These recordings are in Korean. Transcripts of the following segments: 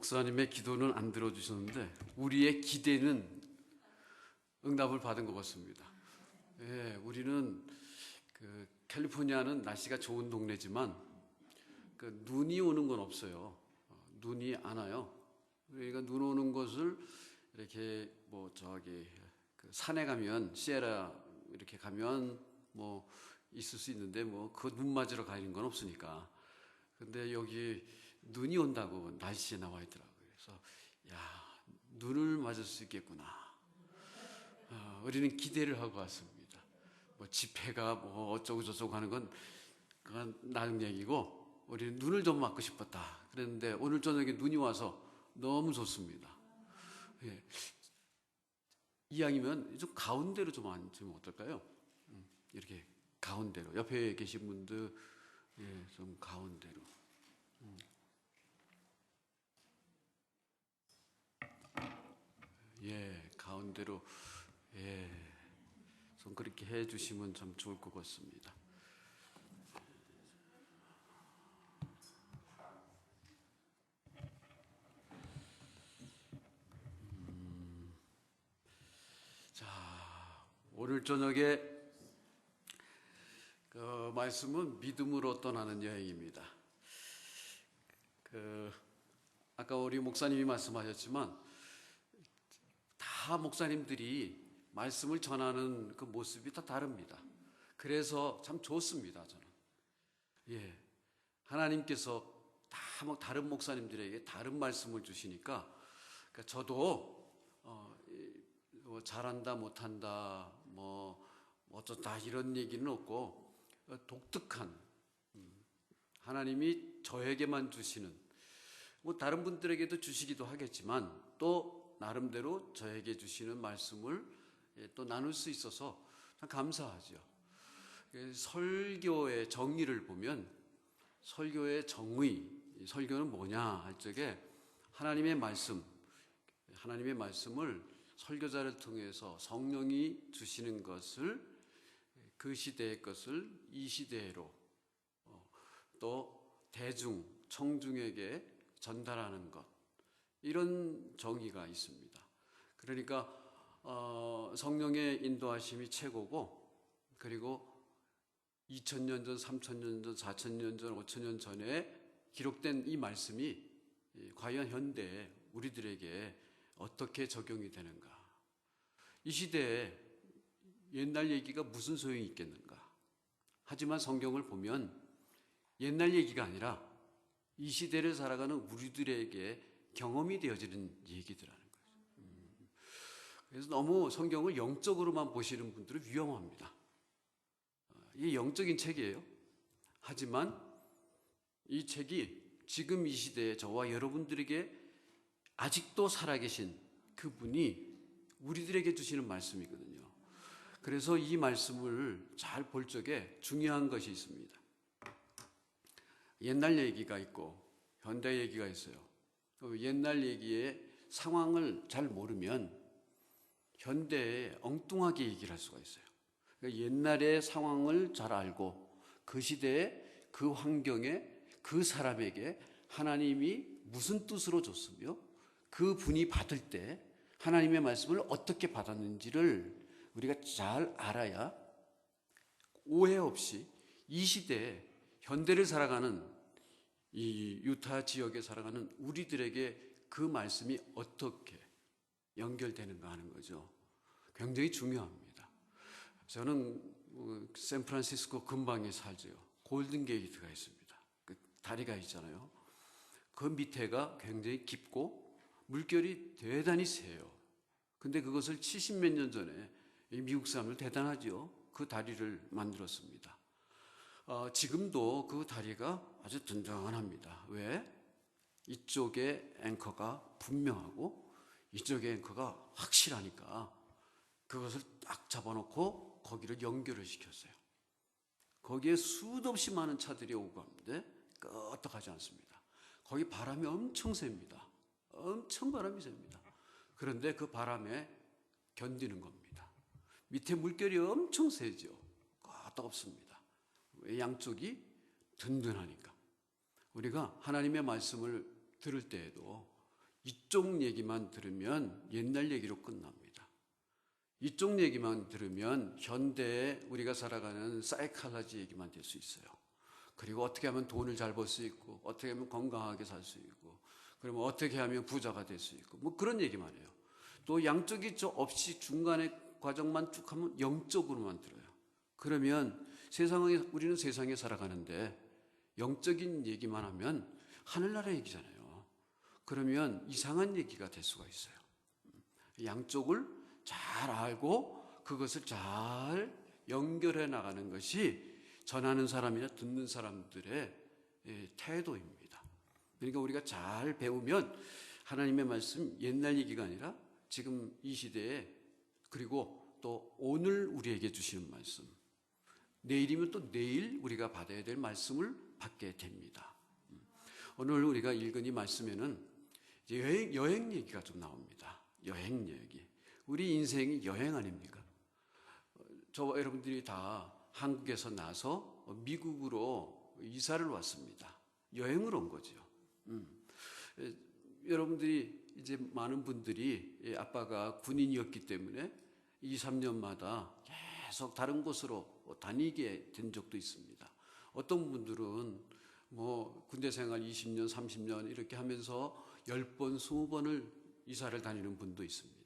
목사님의 기도는 안 들어주셨는데 우리의 기대는 응답을 받은 것 같습니다. 예, 우리는 캘리포니아는 날씨가 좋은 동네지만 눈이 오는 건 없어요. 눈이 안 와요. 그러니까 눈 오는 것을 이렇게 산에 가면 시에라 이렇게 가면 있을 수 있는데 그 눈 맞으러 가는 건 없으니까. 근데 여기 눈이 온다고 날씨에 나와 있더라고요. 그래서 눈을 맞을 수 있겠구나. 우리는 기대를 하고 왔습니다. 집회가 어쩌고 저쩌고 하는 건 그건 나중 얘기고 우리는 눈을 좀 맞고 싶었다. 그랬는데 오늘 저녁에 눈이 와서 너무 좋습니다. 예. 이왕이면 좀 가운데로 좀 앉으면 어떨까요? 이렇게 가운데로 옆에 계신 분들 좀 가운데로. 가운데로 좀 그렇게 해주시면 참 좋을 것 같습니다. 자, 오늘 저녁에 말씀은 믿음으로 떠나는 여행입니다. 아까 우리 목사님이 말씀하셨지만 다 목사님들이 말씀을 전하는 그 모습이 다 다릅니다. 그래서 참 좋습니다, 저는. 하나님께서 다른 목사님들에게 다른 말씀을 주시니까 저도 잘한다 못한다 어쩌다 이런 얘기는 없고 독특한 하나님이 저에게만 주시는 다른 분들에게도 주시기도 하겠지만 또 나름대로 저에게 주시는 말씀을 또 나눌 수 있어서 참 감사하죠. 설교의 정의를 보면 설교의 정의, 설교는 뭐냐 할 적에 하나님의 말씀을 설교자를 통해서 성령이 주시는 것을 그 시대의 것을 이 시대로 또 대중, 청중에게 전달하는 것, 이런 정의가 있습니다. 그러니까 성령의 인도하심이 최고고, 그리고 2000년 전, 3000년 전, 4000년 전, 5000년 전에 기록된 이 말씀이 과연 현대에 우리들에게 어떻게 적용이 되는가? 이 시대에 옛날 얘기가 무슨 소용이 있겠는가? 하지만 성경을 보면 옛날 얘기가 아니라 이 시대를 살아가는 우리들에게 경험이 되어지는 얘기들하는 거죠. 그래서 너무 성경을 영적으로만 보시는 분들은 위험합니다. 이게 영적인 책이에요. 하지만 이 책이 지금 이 시대에 저와 여러분들에게 아직도 살아계신 그분이 우리들에게 주시는 말씀이거든요. 그래서 이 말씀을 잘 볼 적에 중요한 것이 있습니다. 옛날 얘기가 있고 현대 얘기가 있어요. 옛날 얘기의 상황을 잘 모르면 현대에 엉뚱하게 얘기를 할 수가 있어요. 그러니까 옛날의 상황을 잘 알고 그 시대에 그 환경에 그 사람에게 하나님이 무슨 뜻으로 줬으며 그 분이 받을 때 하나님의 말씀을 어떻게 받았는지를 우리가 잘 알아야 오해 없이 이 시대에 현대를 살아가는 이 유타 지역에 살아가는 우리들에게 그 말씀이 어떻게 연결되는가 하는 거죠. 굉장히 중요합니다. 저는 샌프란시스코 근방에 살죠. 골든게이트가 있습니다. 그 다리가 있잖아요. 그 밑에가 굉장히 깊고 물결이 대단히 세요. 근데 그것을 70몇 년 전에 미국 사람들 대단하죠. 그 다리를 만들었습니다. 지금도 그 다리가 아주 든든합니다. 왜? 이쪽에 앵커가 분명하고 이쪽에 앵커가 확실하니까 그것을 딱 잡아놓고 거기를 연결을 시켰어요. 거기에 수도 없이 많은 차들이 오고 가는데 끄떡하지 않습니다. 거기 바람이 엄청 셉니다. 엄청 바람이 셉니다. 그런데 그 바람에 견디는 겁니다. 밑에 물결이 엄청 세죠. 끄떡없습니다. 양쪽이 든든하니까. 우리가 하나님의 말씀을 들을 때에도 이쪽 얘기만 들으면 옛날 얘기로 끝납니다. 이쪽 얘기만 들으면 현대에 우리가 살아가는 사이칼라지 얘기만 될 수 있어요. 그리고 어떻게 하면 돈을 잘 벌 수 있고, 어떻게 하면 건강하게 살 수 있고, 그러면 어떻게 하면 부자가 될 수 있고, 뭐 그런 얘기만 해요. 또 양쪽이 없이 중간에 과정만 쭉 하면 영적으로만 들어요. 그러면 우리는 세상에 살아가는데 영적인 얘기만 하면 하늘나라 얘기잖아요. 그러면 이상한 얘기가 될 수가 있어요. 양쪽을 잘 알고 그것을 잘 연결해 나가는 것이 전하는 사람이나 듣는 사람들의 태도입니다. 그러니까 우리가 잘 배우면 하나님의 말씀 옛날 얘기가 아니라 지금 이 시대에, 그리고 또 오늘 우리에게 주시는 말씀, 내일이면 또 내일 우리가 받아야 될 말씀을 받게 됩니다. 오늘 우리가 읽은 이 말씀에는 여행 얘기가 좀 나옵니다. 여행 얘기. 우리 인생이 여행 아닙니까? 저와 여러분들이 다 한국에서 나서 미국으로 이사를 왔습니다. 여행을 온 거죠. 여러분들이 이제 많은 분들이 아빠가 군인이었기 때문에 2, 3년마다 계속 다른 곳으로 다니게 된 적도 있습니다. 어떤 분들은 뭐 군대 생활 20년, 30년 이렇게 하면서 10번, 20번을 이사를 다니는 분도 있습니다.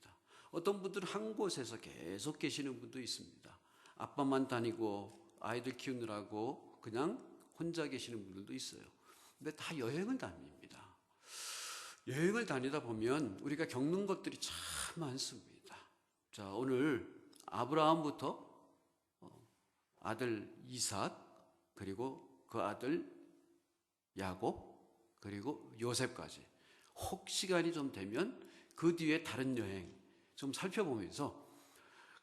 어떤 분들은 한 곳에서 계속 계시는 분도 있습니다. 아빠만 다니고 아이들 키우느라고 그냥 혼자 계시는 분들도 있어요. 근데 다 여행을 다닙니다. 여행을 다니다 보면 우리가 겪는 것들이 참 많습니다. 자, 오늘 아브라함부터 아들 이삭, 그리고 그 아들 야곱, 그리고 요셉까지 혹 시간이 좀 되면 그 뒤에 다른 여행 좀 살펴보면서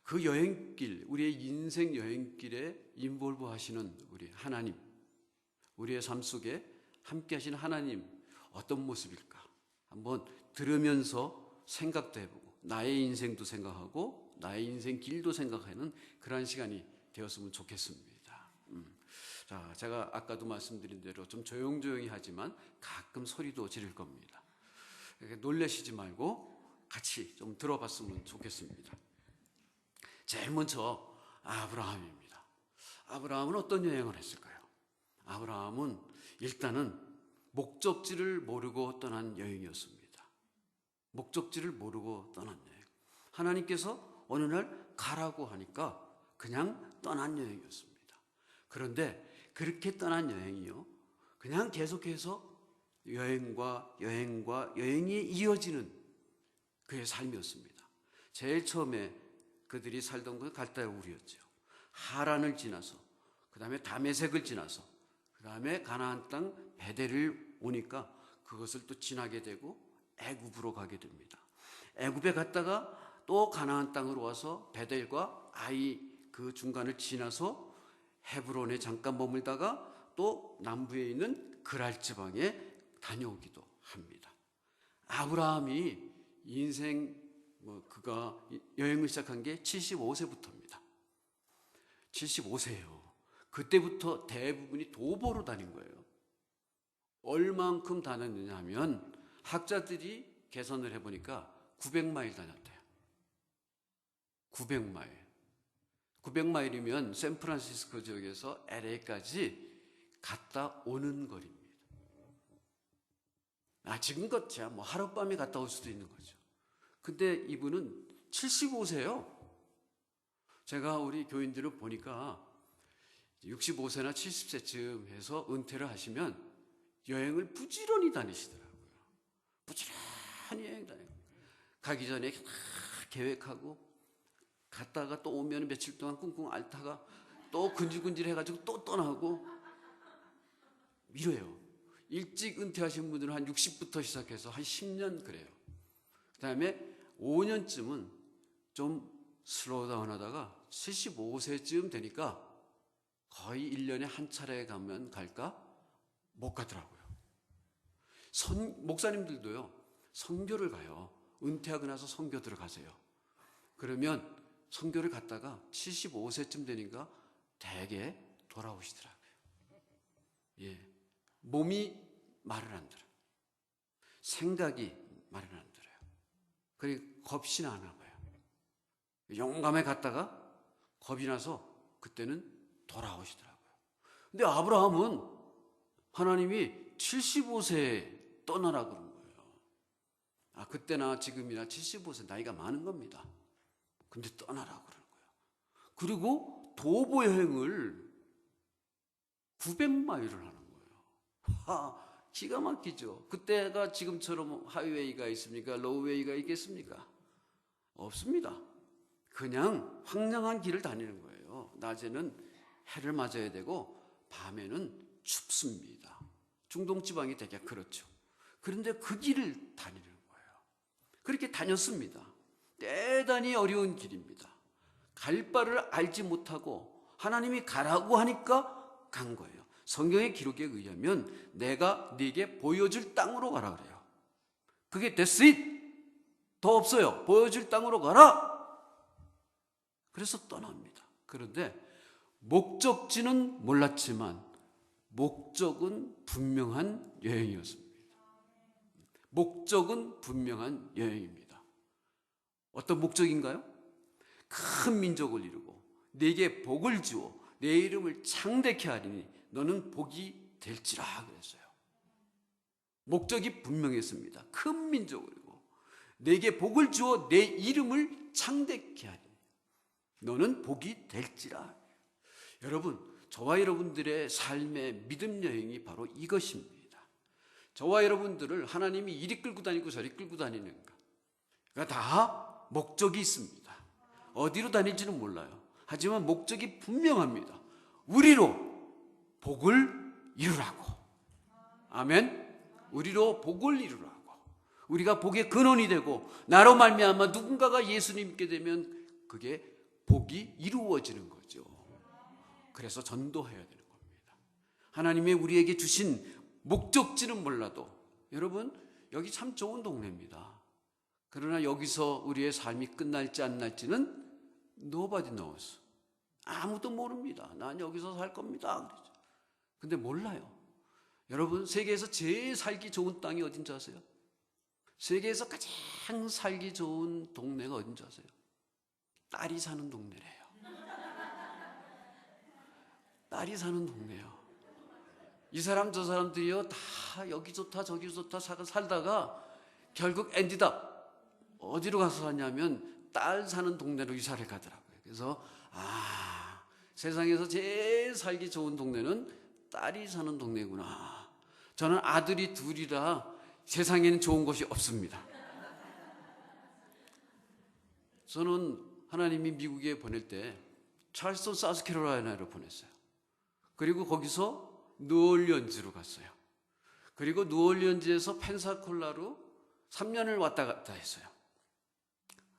그 여행길, 우리의 인생 여행길에 인볼브 하시는 우리 하나님, 우리의 삶 속에 함께 하시는 하나님 어떤 모습일까 한번 들으면서 생각도 해보고 나의 인생도 생각하고 나의 인생 길도 생각하는 그런 시간이 되었으면 좋겠습니다. 자, 제가 아까도 말씀드린 대로 좀 조용조용히 하지만 가끔 소리도 지를 겁니다. 놀라시지 말고 같이 좀 들어봤으면 좋겠습니다. 제일 먼저 아브라함입니다. 아브라함은 어떤 여행을 했을까요? 아브라함은 일단은 목적지를 모르고 떠난 여행이었습니다. 목적지를 모르고 떠난 여행. 하나님께서 어느 날 가라고 하니까 그냥 떠난 여행이었습니다. 그런데 그렇게 떠난 여행이요, 그냥 계속해서 여행이 이어지는 그의 삶이었습니다. 제일 처음에 그들이 살던 곳은 갈대아 우르였죠. 하란을 지나서, 그 다음에 다메섹을 지나서, 그 다음에 가나안 땅 베델을 오니까 그것을 또 지나게 되고 애굽으로 가게 됩니다. 애굽에 갔다가 또 가나안 땅으로 와서 베델과 아이 그 중간을 지나서 헤브론에 잠깐 머물다가 또 남부에 있는 그랄 지방에 다녀오기도 합니다. 아브라함이 인생 그가 여행을 시작한 게 75세부터입니다. 75세예요. 그때부터 대부분이 도보로 다닌 거예요. 얼만큼 다녔느냐 하면 학자들이 계산을 해보니까 900마일 다녔대요. 900마일. 900마일이면 샌프란시스코 지역에서 LA까지 갔다 오는 거리입니다. 지금껏이야 뭐 하룻밤에 갔다 올 수도 있는 거죠. 근데 이분은 75세예요. 제가 우리 교인들을 보니까 65세나 70세쯤 해서 은퇴를 하시면 여행을 부지런히 다니시더라고요. 부지런히 여행 다니고 가기 전에 계획하고 갔다가 또 오면 며칠 동안 꿍꿍 앓다가 또 근질근질 해가지고 또 떠나고 이래요. 일찍 은퇴하신 분들은 한 60부터 시작해서 한 10년 그래요. 그 다음에 5년쯤은 좀 슬로우 다운 하다가 75세쯤 되니까 거의 1년에 한 차례 가면 갈까? 못 가더라고요. 목사님들도요, 선교를 가요. 은퇴하고 나서 선교 들어가세요. 그러면 선교를 갔다가 75세쯤 되니까 대개 돌아오시더라고요. 예. 몸이 말을 안 들어요. 생각이 말을 안 그래 겁이 나나 봐요. 용감해 갔다가 겁이 나서 그때는 돌아오시더라고요. 근데 아브라함은 하나님이 75세에 떠나라 그런 거예요. 그때나 지금이나 75세 나이가 많은 겁니다. 근데 떠나라 그러는 거예요. 그리고 도보 여행을 900마일을 하는 거예요. 기가 막히죠. 그때가 지금처럼 하이웨이가 있습니까? 로우웨이가 있겠습니까? 없습니다. 그냥 황량한 길을 다니는 거예요. 낮에는 해를 맞아야 되고 밤에는 춥습니다. 중동 지방이 되게 그렇죠. 그런데 그 길을 다니는 거예요. 그렇게 다녔습니다. 대단히 어려운 길입니다. 갈 바를 알지 못하고 하나님이 가라고 하니까 간 거예요. 성경의 기록에 의하면 내가 네게 보여줄 땅으로 가라 그래요. 그게 that's it. 더 없어요. 보여줄 땅으로 가라. 그래서 떠납니다. 그런데 목적지는 몰랐지만 목적은 분명한 여행이었습니다. 목적은 분명한 여행입니다. 어떤 목적인가요? 큰 민족을 이루고 네게 복을 주어 내 이름을 창대케 하리니 너는 복이 될지라 그랬어요. 목적이 분명했습니다. 큰 민족을 이루고 네게 복을 주어 내 이름을 창대케 하리니 너는 복이 될지라. 여러분, 저와 여러분들의 삶의 믿음 여행이 바로 이것입니다. 저와 여러분들을 하나님이 이리 끌고 다니고 저리 끌고 다니는가, 그러니까 다 목적이 있습니다. 어디로 다닐지는 몰라요. 하지만 목적이 분명합니다. 우리로 복을 이루라고. 아멘. 우리로 복을 이루라고. 우리가 복의 근원이 되고 나로 말미암아 누군가가 예수님 믿게 되면 그게 복이 이루어지는 거죠. 그래서 전도해야 되는 겁니다. 하나님이 우리에게 주신 목적지는 몰라도 여러분 여기 참 좋은 동네입니다. 그러나 여기서 우리의 삶이 끝날지 안 날지는 nobody knows. 아무도 모릅니다. 난 여기서 살 겁니다. 그러죠. 근데 몰라요. 여러분 세계에서 제일 살기 좋은 땅이 어딘지 아세요? 세계에서 가장 살기 좋은 동네가 어딘지 아세요? 딸이 사는 동네래요. 딸이 사는 동네요. 이 사람 저 사람들이요 다 여기 좋다 저기 좋다 살다가 결국 엔디답 어디로 가서 사냐면 딸 사는 동네로 이사를 가더라고요. 그래서 세상에서 제일 살기 좋은 동네는 딸이 사는 동네구나. 저는 아들이 둘이라 세상에는 좋은 곳이 없습니다. 저는 하나님이 미국에 보낼 때 찰스턴 사우스캐롤라이나로 보냈어요. 그리고 거기서 뉴올리언즈로 갔어요. 그리고 뉴올리언즈에서 펜사콜라로 3년을 왔다 갔다 했어요.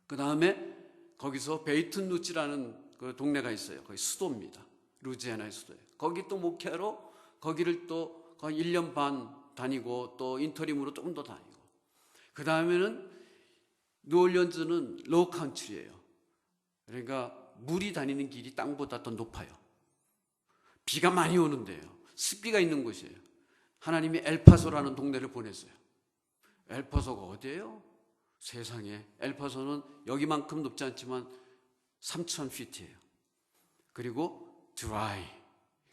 그 다음에 거기서 베이튼 루치라는 그 동네가 있어요. 거기 수도입니다. 루지애나의 수도예요. 거기 또 목회하러 거기를 또 거의 1년 반 다니고 또 인터림으로 조금 더 다니고 그 다음에는 뉴올리언즈는 로우 카운트리예요. 그러니까 물이 다니는 길이 땅보다 더 높아요. 비가 많이 오는데요. 습기가 있는 곳이에요. 하나님이 엘파소라는 동네를 보냈어요. 엘파소가 어디예요? 세상에 엘파소는 여기만큼 높지 않지만 3,000피트예요. 그리고 드라이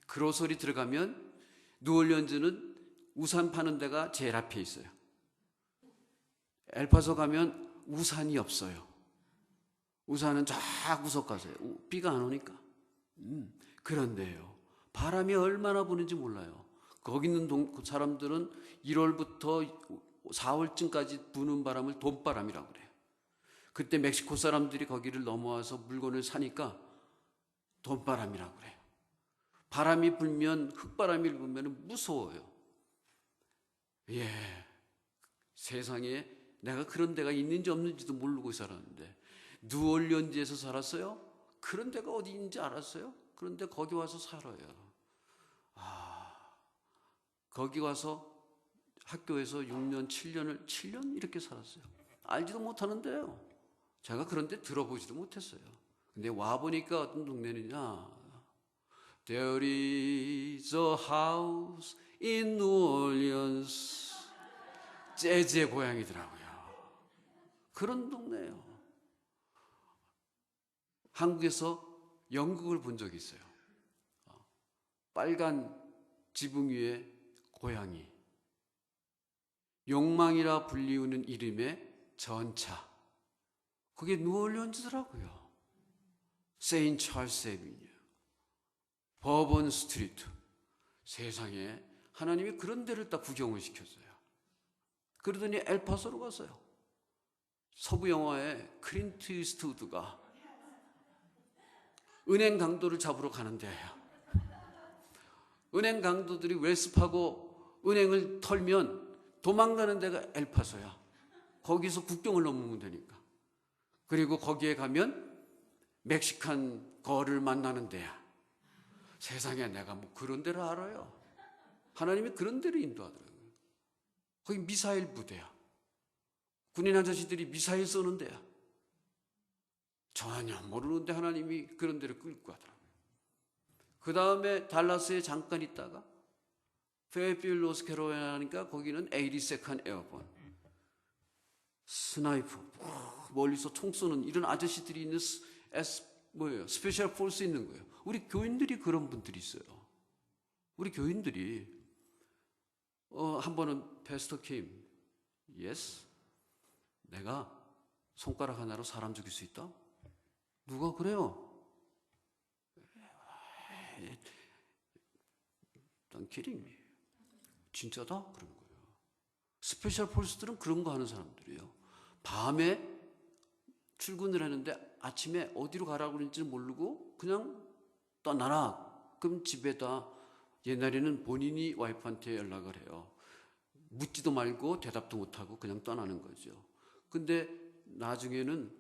그로서리 들어가면 뉴올리언즈는 우산 파는 데가 제일 앞에 있어요. 엘파소 가면 우산이 없어요. 우산은 쫙 구석 가세요. 비가 안 오니까. 그런데요. 바람이 얼마나 부는지 몰라요. 거기 있는 사람들은 1월부터 4월쯤까지 부는 바람을 돈바람이라고 그래요. 그때 멕시코 사람들이 거기를 넘어와서 물건을 사니까 돈바람이라고 그래요. 바람이 불면 흙바람이 불면 무서워요. 세상에 내가 그런 데가 있는지 없는지도 모르고 살았는데 뉴올리언즈에서 살았어요? 그런 데가 어디 있는지 알았어요? 그런데 거기 와서 살아요. 거기 와서 학교에서 6년, 7년 이렇게 살았어요. 알지도 못하는데요. 제가 그런데 들어보지도 못했어요. 근데 와보니까 어떤 동네느냐. There is a house in New Orleans. 재즈의 고향이더라고요. 그런 동네예요. 한국에서 연극을 본 적이 있어요. 빨간 지붕 위에 고양이, 욕망이라 불리우는 이름의 전차. 그게 뉴올리언즈더라고요. 세인 찰스 애비뉴, 버번 스트리트. 세상에 하나님이 그런 데를 딱 구경을 시켰어요. 그러더니 엘파소로 갔어요. 서부 영화의 클린트 이스트우드가 은행 강도를 잡으러 가는 데예요. 은행 강도들이 웰스파고 은행을 털면 도망가는 데가 엘파소야. 거기서 국경을 넘으면 되니까. 그리고 거기에 가면 멕시칸 거를 만나는 데야. 세상에 내가 뭐 그런 데를 알아요. 하나님이 그런 데를 인도하더라고요. 거기 미사일 부대야. 군인 아저씨들이 미사일 쏘는 데야. 전혀 모르는데 하나님이 그런 데를 끌고 가더라고요. 그 다음에 달라스에 잠깐 있다가 페어필드 노스캐롤라이나니까 거기는 82nd 에어본 스나이퍼 멀리서 총 쏘는 이런 아저씨들이 있는 스페셜 폴스 있는 거예요. 우리 교인들이 그런 분들이 있어요. 우리 교인들이 한 번은 패스터 킴, 예스, 내가 손가락 하나로 사람 죽일 수 있다? 누가 그래요? 난 키링이 진짜다? 그런 거예요. 스페셜 폴스들은 그런 거 하는 사람들이에요. 밤에 출근을 하는데 아침에 어디로 가라고 그러는지는 모르고 그냥 떠나라. 그럼 집에다 옛날에는 본인이 와이프한테 연락을 해요. 묻지도 말고 대답도 못하고 그냥 떠나는 거죠. 근데 나중에는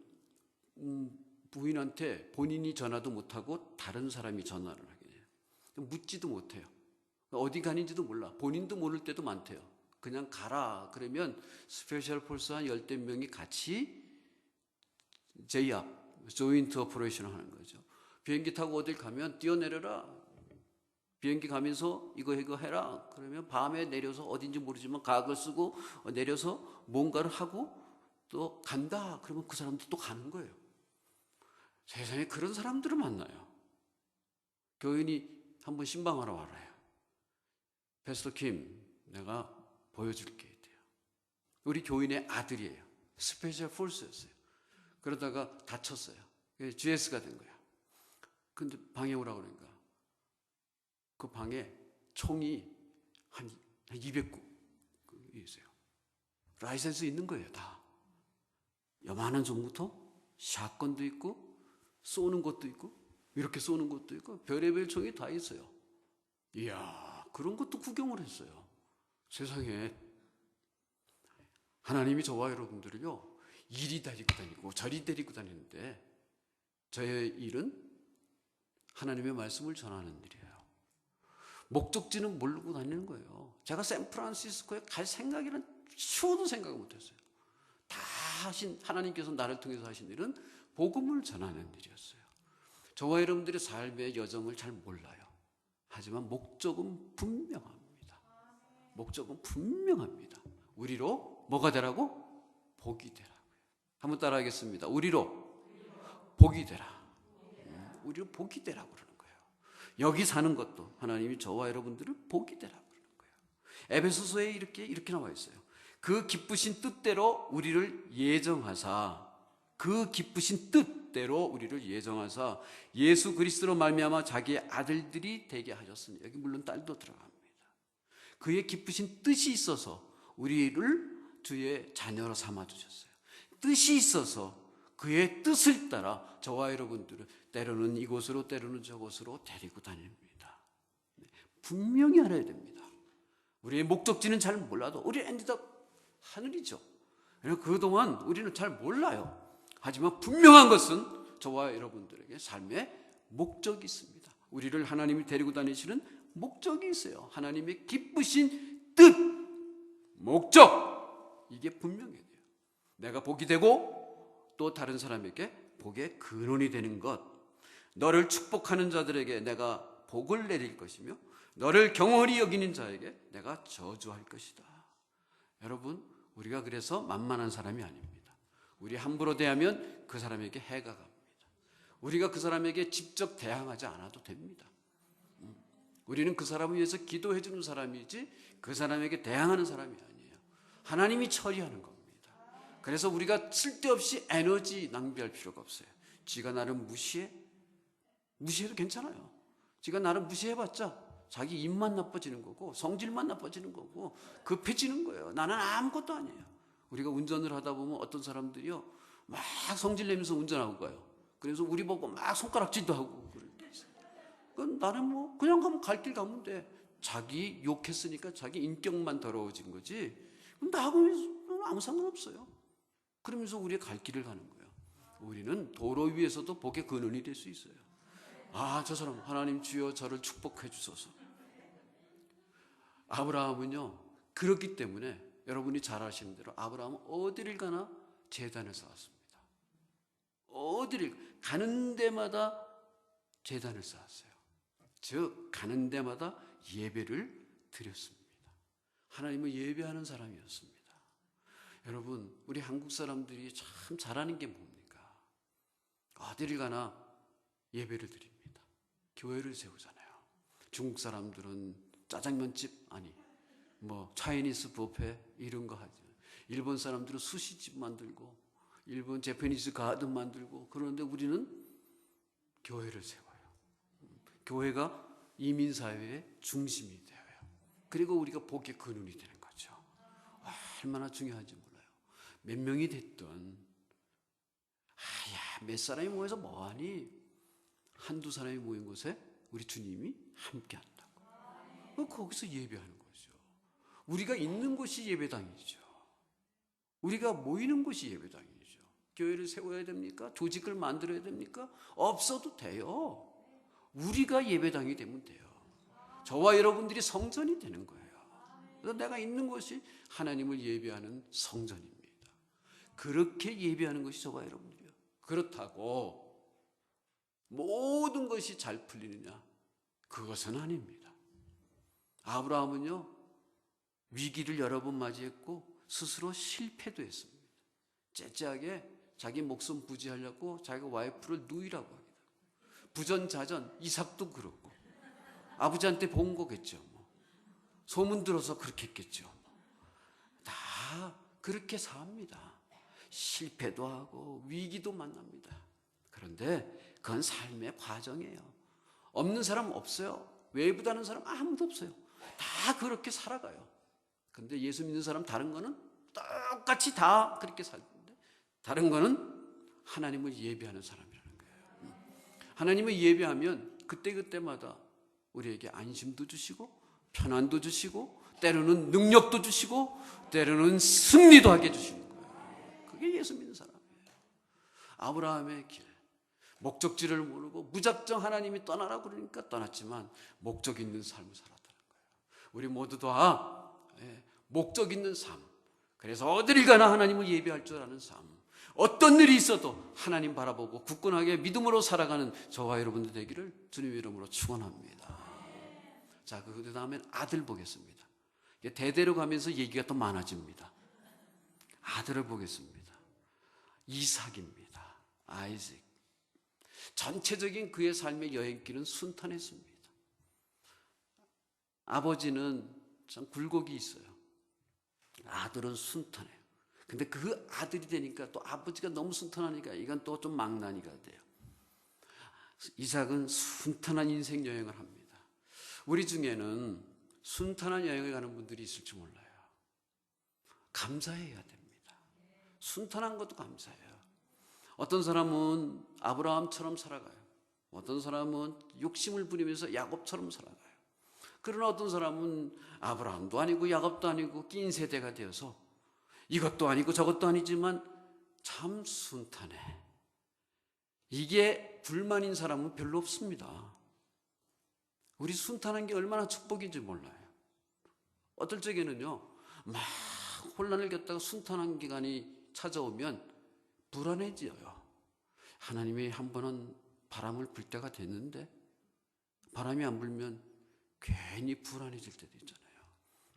부인한테 본인이 전화도 못하고 다른 사람이 전화를 하게 돼요. 묻지도 못해요. 어디 가는지도 몰라. 본인도 모를 때도 많대요. 그냥 가라. 그러면 스페셜 폴스 한 10대 명이 같이 JOP, 조인트 오퍼레이션을 하는 거죠. 비행기 타고 어딜 가면 뛰어내려라. 비행기 가면서 이거 해라. 그러면 밤에 내려서 어딘지 모르지만 가글 쓰고 내려서 뭔가를 하고 또 간다. 그러면 그 사람도 또 가는 거예요. 세상에 그런 사람들을 만나요. 교인이 한번 신방하러 와라요. 패스터 킴, 내가 보여줄게. 우리 교인의 아들이에요. 스페셜 폴스였어요. 그러다가 다쳤어요. GS가 된 거야. 근데 방에 오라고 그러니까 그 방에 총이 한 200구 있어요. 라이센스 있는 거예요, 다. 요만한 총부터 샷건도 있고 쏘는 것도 있고 이렇게 쏘는 것도 있고 별의별 총이 다 있어요. 이야, 그런 것도 구경을 했어요. 세상에 하나님이 저와 여러분들을요 이리 데리고 다니고 저리 데리고 다니는데 저의 일은 하나님의 말씀을 전하는 일이에요. 목적지는 모르고 다니는 거예요. 제가 샌프란시스코에 갈 생각이란 추워도 생각 못했어요. 다 하신 하나님께서 나를 통해서 하신 일은 복음을 전하는 일이었어요. 저와 여러분들의 삶의 여정을 잘 몰라요. 하지만 목적은 분명합니다. 목적은 분명합니다. 우리로 뭐가 되라고? 복이 되라고요. 한번 따라하겠습니다. 우리로 복이 되라. 우리로 복이 되라고 그러는 거예요. 여기 사는 것도 하나님이 저와 여러분들을 복이 되라고 그러는 거예요. 에베소서에 이렇게 나와 있어요. 그 기쁘신 뜻대로 우리를 예정하사, 그 기쁘신 뜻대로 우리를 예정하사 예수 그리스도로 말미암아 자기의 아들들이 되게 하셨으니, 여기 물론 딸도 들어갑니다. 그의 기쁘신 뜻이 있어서 우리를 주의 자녀로 삼아 주셨어요. 뜻이 있어서 그의 뜻을 따라 저와 여러분들을 때로는 이곳으로 때로는 저곳으로 데리고 다닙니다. 분명히 알아야 됩니다. 우리의 목적지는 잘 몰라도 우리 엔드업 하늘이죠. 그동안 우리는 잘 몰라요. 하지만 분명한 것은 저와 여러분들에게 삶의 목적이 있습니다. 우리를 하나님이 데리고 다니시는 목적이 있어요. 하나님의 기쁘신 뜻, 목적, 이게 분명해야 돼요. 내가 복이 되고 또 다른 사람에게 복의 근원이 되는 것, 너를 축복하는 자들에게 내가 복을 내릴 것이며 너를 경홀히 여기는 자에게 내가 저주할 것이다. 여러분, 우리가 그래서 만만한 사람이 아닙니다. 우리 함부로 대하면 그 사람에게 해가 갑니다. 우리가 그 사람에게 직접 대항하지 않아도 됩니다. 우리는 그 사람을 위해서 기도해 주는 사람이지 그 사람에게 대항하는 사람이 아니에요. 하나님이 처리하는 겁니다. 그래서 우리가 쓸데없이 에너지 낭비할 필요가 없어요. 지가 나를 무시해? 무시해도 괜찮아요. 지가 나를 무시해봤자 자기 입만 나빠지는 거고 성질만 나빠지는 거고 급해지는 거예요. 나는 아무것도 아니에요. 우리가 운전을 하다 보면 어떤 사람들이요 막 성질 내면서 운전하고 가요. 그래서 우리 보고 막 손가락질도 하고 그럴 때 있어요. 그건 나는 뭐 그냥 가면 갈 길 가면 돼. 자기 욕했으니까 자기 인격만 더러워진 거지. 나하고 아무 상관없어요. 그러면서 우리의 갈 길을 가는 거예요. 우리는 도로 위에서도 복의 근원이 될 수 있어요. 아, 저 사람 하나님 주여 저를 축복해 주소서. 아브라함은요 그렇기 때문에 여러분이 잘 아시는 대로 아브라함은 어디를 가나 제단을 쌓았습니다. 어디를 가는 데마다 제단을 쌓았어요. 즉 가는 데마다 예배를 드렸습니다. 하나님을 예배하는 사람이었습니다. 여러분 우리 한국 사람들이 참 잘하는 게 뭡니까? 어디를 가나 예배를 드립니다. 교회를 세우잖아요. 중국 사람들은 짜장면집 아니 뭐 차이니스 뷔페 이런 거 하죠. 일본 사람들은 수시집 만들고 일본 재패니스 가든 만들고 그런데 우리는 교회를 세워요. 교회가 이민사회의 중심이 되어요. 그리고 우리가 복의 근원이 되는 거죠. 얼마나 중요한지 몰라요. 몇 명이 됐든 몇 사람이 모여서 뭐하니? 한두 사람이 모인 곳에 우리 주님이 함께 한다고. 거기서 예배하는 거죠. 우리가 있는 곳이 예배당이죠. 우리가 모이는 곳이 예배당이죠. 교회를 세워야 됩니까? 조직을 만들어야 됩니까? 없어도 돼요. 우리가 예배당이 되면 돼요. 저와 여러분들이 성전이 되는 거예요. 그래서 내가 있는 곳이 하나님을 예배하는 성전입니다. 그렇게 예배하는 것이 저와 여러분들이에요. 그렇다고 모든 것이 잘 풀리느냐? 그것은 아닙니다. 아브라함은요 위기를 여러 번 맞이했고 스스로 실패도 했습니다. 째째하게 자기 목숨 부지하려고 자기가 와이프를 누이라고 합니다. 부전자전 이삭도 그렇고 아버지한테 본 거겠죠. 소문 들어서 그렇게 했겠죠. 다 그렇게 삽니다. 실패도 하고 위기도 만납니다. 그런데 그건 삶의 과정이에요. 없는 사람 없어요. 외부다는 사람 아무도 없어요. 다 그렇게 살아가요. 그런데 예수 믿는 사람 다른 거는 똑같이 다 그렇게 살는데 다른 거는 하나님을 예배하는 사람이라는 거예요. 하나님을 예배하면 그때그때마다 우리에게 안심도 주시고 편안도 주시고 때로는 능력도 주시고 때로는 승리도 하게 해주시는 거예요. 그게 예수 믿는 사람이에요. 아브라함의 길, 목적지를 모르고 무작정 하나님이 떠나라 그러니까 떠났지만 목적 있는 삶을 살았다는 거예요. 우리 모두 다 목적 있는 삶, 그래서 어디를 가나 하나님을 예배할 줄 아는 삶, 어떤 일이 있어도 하나님 바라보고 굳건하게 믿음으로 살아가는 저와 여러분들 되기를 주님의 이름으로 축원합니다. 자, 그 다음엔 아들 보겠습니다. 대대로 가면서 얘기가 또 많아집니다. 아들을 보겠습니다. 이삭입니다. 아이삭. 전체적인 그의 삶의 여행길은 순탄했습니다. 아버지는 참 굴곡이 있어요. 아들은 순탄해요. 근데 그 아들이 되니까 또 아버지가 너무 순탄하니까 이건 또 좀 망나니가 돼요. 이삭은 순탄한 인생 여행을 합니다. 우리 중에는 순탄한 여행을 가는 분들이 있을지 몰라요. 감사해야 됩니다. 순탄한 것도 감사해요. 어떤 사람은 아브라함처럼 살아가요. 어떤 사람은 욕심을 부리면서 야곱처럼 살아가요. 그러나 어떤 사람은 아브라함도 아니고 야곱도 아니고 낀 세대가 되어서 이것도 아니고 저것도 아니지만 참 순탄해. 이게 불만인 사람은 별로 없습니다. 우리 순탄한 게 얼마나 축복인지 몰라요. 어떨 적에는요 막 혼란을 겪다가 순탄한 기간이 찾아오면 불안해져요. 하나님이 한 번은 바람을 불 때가 됐는데 바람이 안 불면 괜히 불안해질 때도 있잖아요.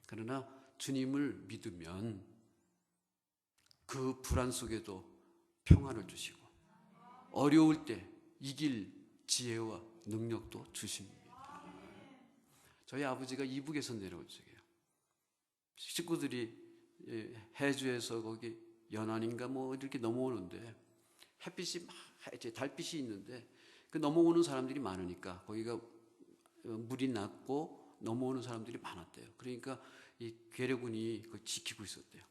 그러나 주님을 믿으면 그 불안 속에도 평안을 주시고 어려울 때 이길 지혜와 능력도 주십니다. 저희 아버지가 이북에서 내려온 적이에요. 식구들이 해주에서 거기 연안인가 뭐 이렇게 넘어오는데 햇빛이 막 이제 달빛이 있는데 그 넘어오는 사람들이 많으니까 거기가 물이 낮고 넘어오는 사람들이 많았대요. 그러니까 이 괴뢰군이 그걸 지키고 있었대요.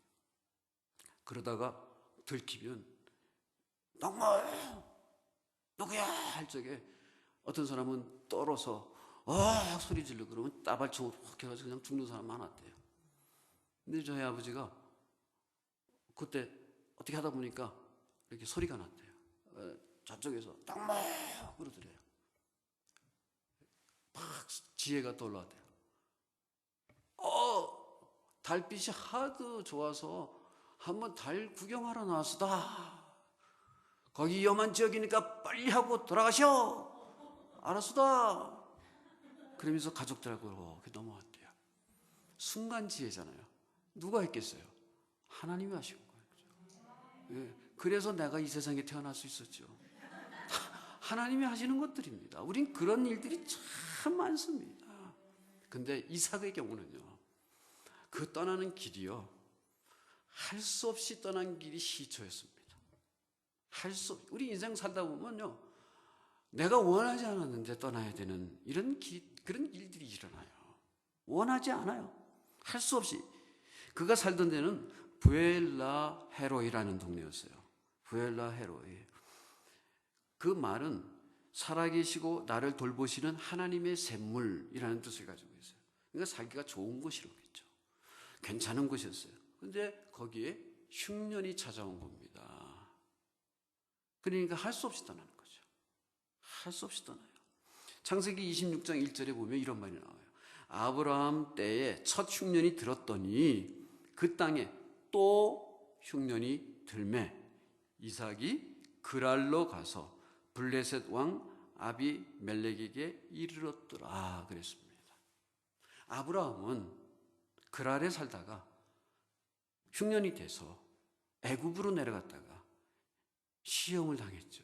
그러다가 들키면 누구야 할 적에 어떤 사람은 떨어서 소리 질러 그러면 따발총으로 확 해가지고 그냥 죽는 사람 많았대요. 근데 저희 아버지가 그때 어떻게 하다 보니까 이렇게 소리가 났대요. 저쪽에서 땅모 그러더래요. 막 지혜가 떠올랐대요. 달빛이 하도 좋아서 한번 달 구경하러 나왔수다. 거기 위험한 지역이니까 빨리 하고 돌아가셔. 알았수다. 그러면서 가족들하고 이렇게 넘어왔대요. 순간 지혜잖아요. 누가 했겠어요? 하나님이 하신 거예요. 그래서 내가 이 세상에 태어날 수 있었죠. 하나님이 하시는 것들입니다. 우린 그런 일들이 참 많습니다. 근데 이삭의 경우는요, 그 떠나는 길이요, 할 수 없이 떠난 길이 시초였습니다. 우리 인생 살다 보면요, 내가 원하지 않았는데 떠나야 되는 그런 일들이 일어나요. 원하지 않아요. 할 수 없이. 그가 살던 데는 부엘라 헤로이라는 동네였어요. 부엘라 헤로이. 그 말은 살아계시고 나를 돌보시는 하나님의 샘물이라는 뜻을 가지고 있어요. 그러니까 살기가 좋은 곳이라겠죠. 괜찮은 곳이었어요. 그런데 거기에 흉년이 찾아온 겁니다. 그러니까 할 수 없이 떠나는 거죠. 할 수 없이 떠나요. 창세기 26장 1절에 보면 이런 말이 나와요. 아브라함 때에 첫 흉년이 들었더니 그 땅에 또 흉년이 들매 이삭이 그랄로 가서 블레셋 왕 아비멜렉에게 이르렀더라 그랬습니다. 아브라함은 그랄에 살다가 흉년이 돼서 애굽으로 내려갔다가 시험을 당했죠.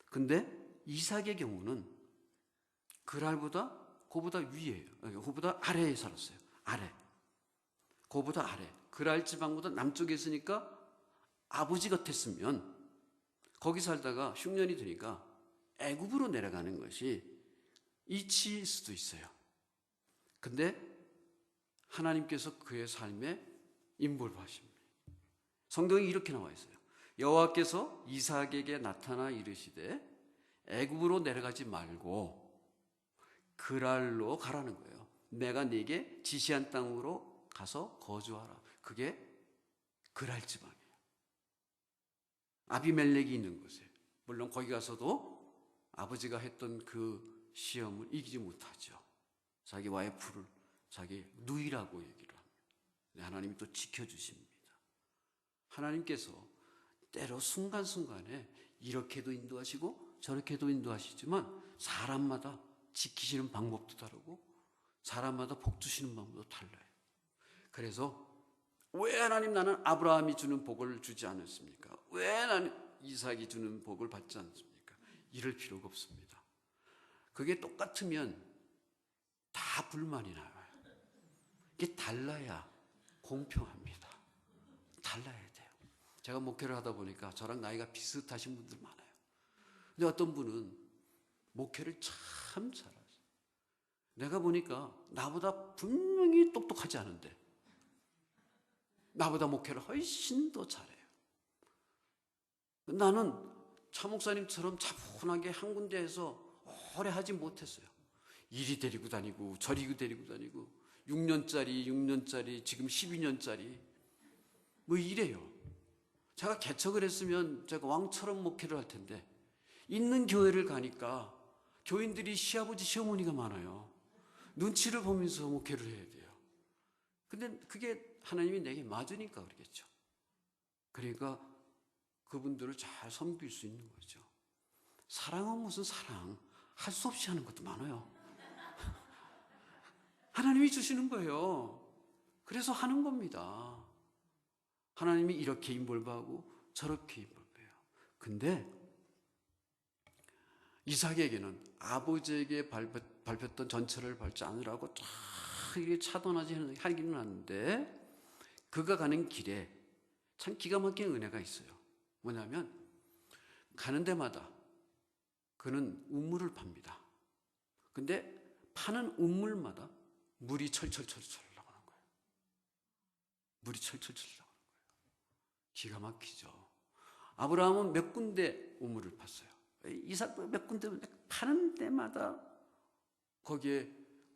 근데 이삭의 경우는 그보다 위에요. 그보다 아래에 살았어요. 아래. 그보다 아래. 그랄 지방보다 남쪽에 있으니까 아버지 같았으면 거기 살다가 흉년이 드니까 애굽으로 내려가는 것이 이치일 수도 있어요. 근데 하나님께서 그의 삶에 인볼브하십니다. 성경에 이렇게 나와 있어요. 여호와께서 이삭에게 나타나 이르시되 애굽으로 내려가지 말고 그랄로 가라는 거예요. 내가 네게 지시한 땅으로 가서 거주하라. 그게 그랄 지방이에요. 아비멜렉이 있는 곳이에요. 물론 거기 가서도 아버지가 했던 그 시험을 이기지 못하죠. 자기 와이프를 자기 누이라고 얘기를 합니다. 하나님이 또 지켜주십니다. 하나님께서 때로 순간순간에 이렇게도 인도하시고 저렇게도 인도하시지만 사람마다 지키시는 방법도 다르고 사람마다 복 주시는 방법도 달라요. 그래서 왜 하나님 나는 아브라함이 주는 복을 주지 않았습니까? 왜 나는 이삭이 주는 복을 받지 않습니까? 이럴 필요가 없습니다. 그게 똑같으면 다 불만이 나와요. 이게 달라야 공평합니다. 달라야 돼요. 제가 목회를 하다 보니까 저랑 나이가 비슷하신 분들 많아요. 근데 어떤 분은 목회를 참 잘하세요. 내가 보니까 나보다 분명히 똑똑하지 않은데 나보다 목회를 훨씬 더 잘해요. 나는 차 목사님처럼 차분하게 한 군데에서 오래 하지 못했어요. 이리 데리고 다니고 저리 데리고 다니고 6년짜리 지금 12년짜리 뭐 이래요. 제가 개척을 했으면 제가 왕처럼 목회를 할 텐데 있는 교회를 가니까 교인들이 시아버지 시어머니가 많아요. 눈치를 보면서 목회를 해야 돼요. 근데 그게 하나님이 내게 맞으니까 그러겠죠. 그러니까 그분들을 잘 섬길 수 있는 거죠. 사랑은 무슨 사랑, 할 수 없이 하는 것도 많아요. 하나님이 주시는 거예요. 그래서 하는 겁니다. 하나님이 이렇게 인볼브하고 저렇게 인볼브. 근데 이삭에게는 아버지에게 밟혔던 전철을 밟지 않으라고 쫙 차도나지 하기는 하는데, 그가 가는 길에 참 기가 막힌 은혜가 있어요. 뭐냐면 가는 데마다 그는 우물을 팝니다. 근데 파는 우물마다 물이 철철철철 나오는 거예요. 물이 철철철 나오는 거예요. 기가 막히죠. 아브라함은 몇 군데 우물을 팠어요. 이삭도 몇 군데 파는 데마다 거기에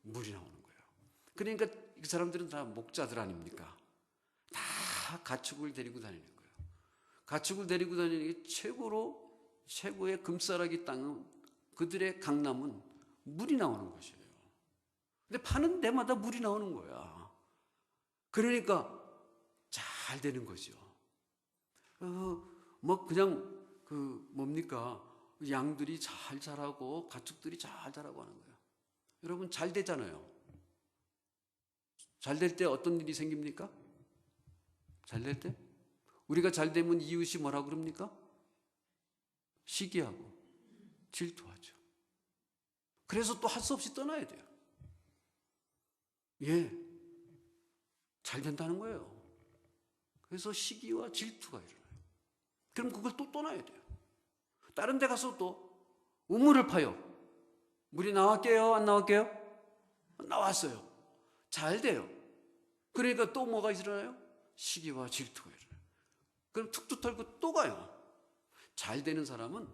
물이 나오는 거예요. 그러니까 이 사람들은 다 목자들 아닙니까? 다 가축을 데리고 다니는 거예요. 가축을 데리고 다니는 게 최고의 금싸라기 땅은, 그들의 강남은 물이 나오는 것이에요. 근데 파는 데마다 물이 나오는 거야. 그러니까 잘 되는 거죠. 뭐 그냥 뭡니까? 양들이 잘 자라고 가축들이 잘 자라고 하는 거예요. 여러분, 잘 되잖아요. 잘 될 때 어떤 일이 생깁니까? 잘 될 때? 우리가 잘 되면 이웃이 뭐라 그럽니까? 시기하고 질투하죠. 그래서 또 할 수 없이 떠나야 돼요. 예, 잘 된다는 거예요. 그래서 시기와 질투가 일어나요. 그럼 그걸 또 떠나야 돼요. 다른 데 가서 또 우물을 파요. 물이 나왔게요? 안 나왔게요? 나왔어요. 잘 돼요. 그러니까 또 뭐가 일어나요? 시기와 질투가 일어나요. 그럼 툭툭 털고 또 가요. 잘 되는 사람은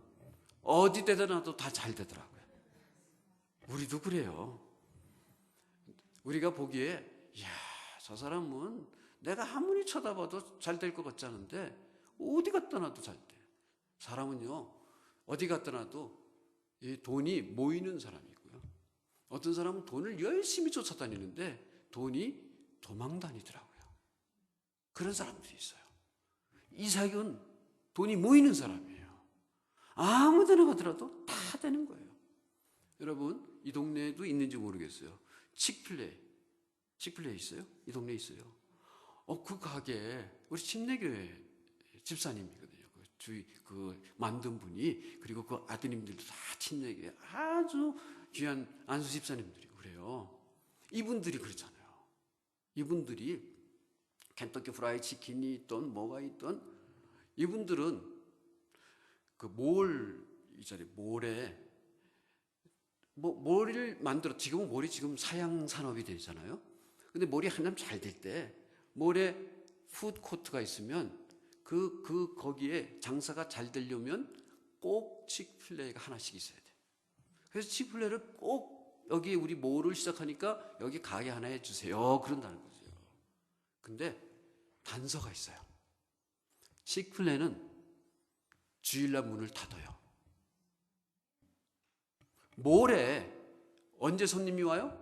어디 데다 놔도 다 잘 되더라고요. 우리도 그래요. 우리가 보기에 이야, 저 사람은 내가 아무리 쳐다봐도 잘 될 것 같지 않은데 어디 갖다 놔도 잘 돼. 사람은요, 어디 갖다 놔도 이 돈이 모이는 사람이고요. 어떤 사람은 돈을 열심히 쫓아다니는데 돈이 도망다니더라고요. 그런 사람들이 있어요. 이삭은 돈이 모이는 사람이에요. 아무 데나 가더라도 다 되는 거예요. 여러분, 이 동네에도 있는지 모르겠어요. 칙플레이 있어요? 이 동네에 있어요. 그 가게 우리 침례교회 집사님이거든요. 만든 분이, 그리고 그 아드님들도 다 침례교회 아주 귀한 안수 집사님들이고 그래요. 이분들이 그렇잖아요. 이분들이 켄터키 프라이 치킨이 있던 뭐가 있던, 이분들은 몰에 몰을 만들어, 지금은 몰이 지금 사양 산업이 되잖아요. 근데 몰이 한참 잘 될 때 몰에 푸드코트가 있으면 거기에 장사가 잘 되려면 꼭 칙플레이가 하나씩 있어야 돼. 그래서 칙플레이를 꼭 여기 우리 몰을 시작하니까 여기 가게 하나 해주세요. 그런다는 거죠. 근데 단서가 있어요. 칙플레이는 주일날 문을 닫아요. 몰에 언제 손님이 와요?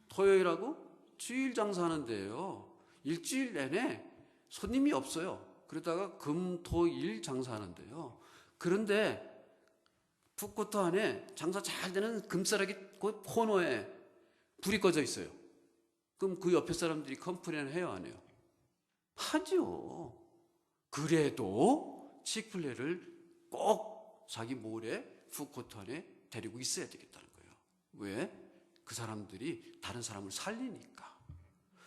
토요일하고 주일 장사하는데요. 일주일 내내 손님이 없어요. 그러다가 금, 토, 일 장사하는데요. 그런데 푸드코트 안에 장사 잘 되는 금싸라기 그 코너에 불이 꺼져 있어요. 그럼 그 옆에 사람들이 컴플레인 해요, 안 해요? 하죠. 그래도 칙플레이를 꼭 자기 몰에 푸드코트 안에 데리고 있어야 되겠다는 거예요. 왜? 그 사람들이 다른 사람을 살리니까.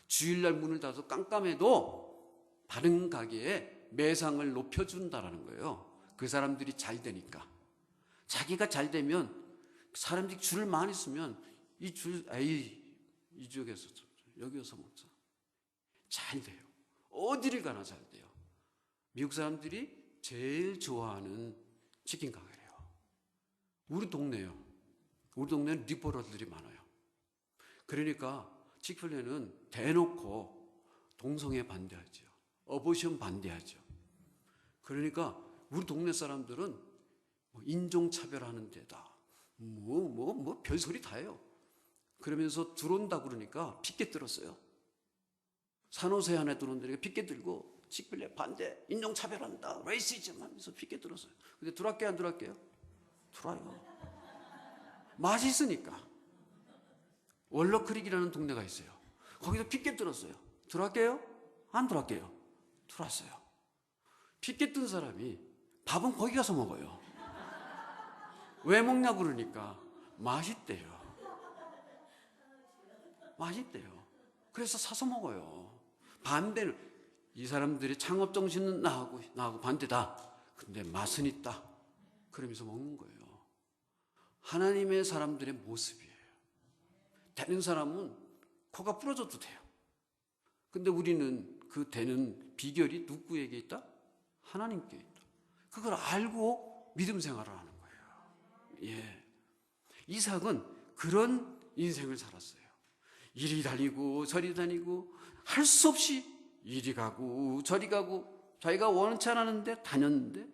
주일날 문을 닫아서 깜깜해도 다른 가게에 매상을 높여준다라는 거예요. 그 사람들이 잘 되니까. 자기가 잘 되면 사람들이 줄을 많이 쓰면 이쪽에서 여기서 먹자. 잘 돼요. 어디를 가나 잘 돼요. 미국 사람들이 제일 좋아하는 치킨 가게래요. 우리 동네요. 우리 동네는 리버럴들이 많아요. 그러니까 치크필레는 대놓고 동성애 반대하죠. 어보션 반대하죠. 그러니까 우리 동네 사람들은 인종차별하는 데다 별소리 다 해요. 그러면서 들어온다 그러니까 피켓 들었어요. 산호세 안에 들어온다니까 피켓 들고 치크필레 반대, 인종차별한다, 레이시즘 하면서 피켓 들었어요. 근데 들어갈게요, 안 들어갈게요? 들어와요. 맛있으니까. 월러크릭이라는 동네가 있어요. 거기서 피켓 들었어요. 들어갈게요? 안 들어갈게요? 들어왔어요. 피켓 든 사람이 밥은 거기 가서 먹어요. 왜 먹냐 그러니까 맛있대요. 맛있대요. 그래서 사서 먹어요. 반대는 이 사람들의 창업 정신은 나하고 반대다. 근데 맛은 있다. 그러면서 먹는 거예요. 하나님의 사람들의 모습이에요. 되는 사람은 코가 부러져도 돼요. 근데 우리는 그 되는 비결이 누구에게 있다? 하나님께 있다. 그걸 알고 믿음 생활을 하는 거예요. 예. 이삭은 그런 인생을 살았어요. 이리 다니고 저리 다니고 할 수 없이 이리 가고 저리 가고 자기가 원치 않았는데 다녔는데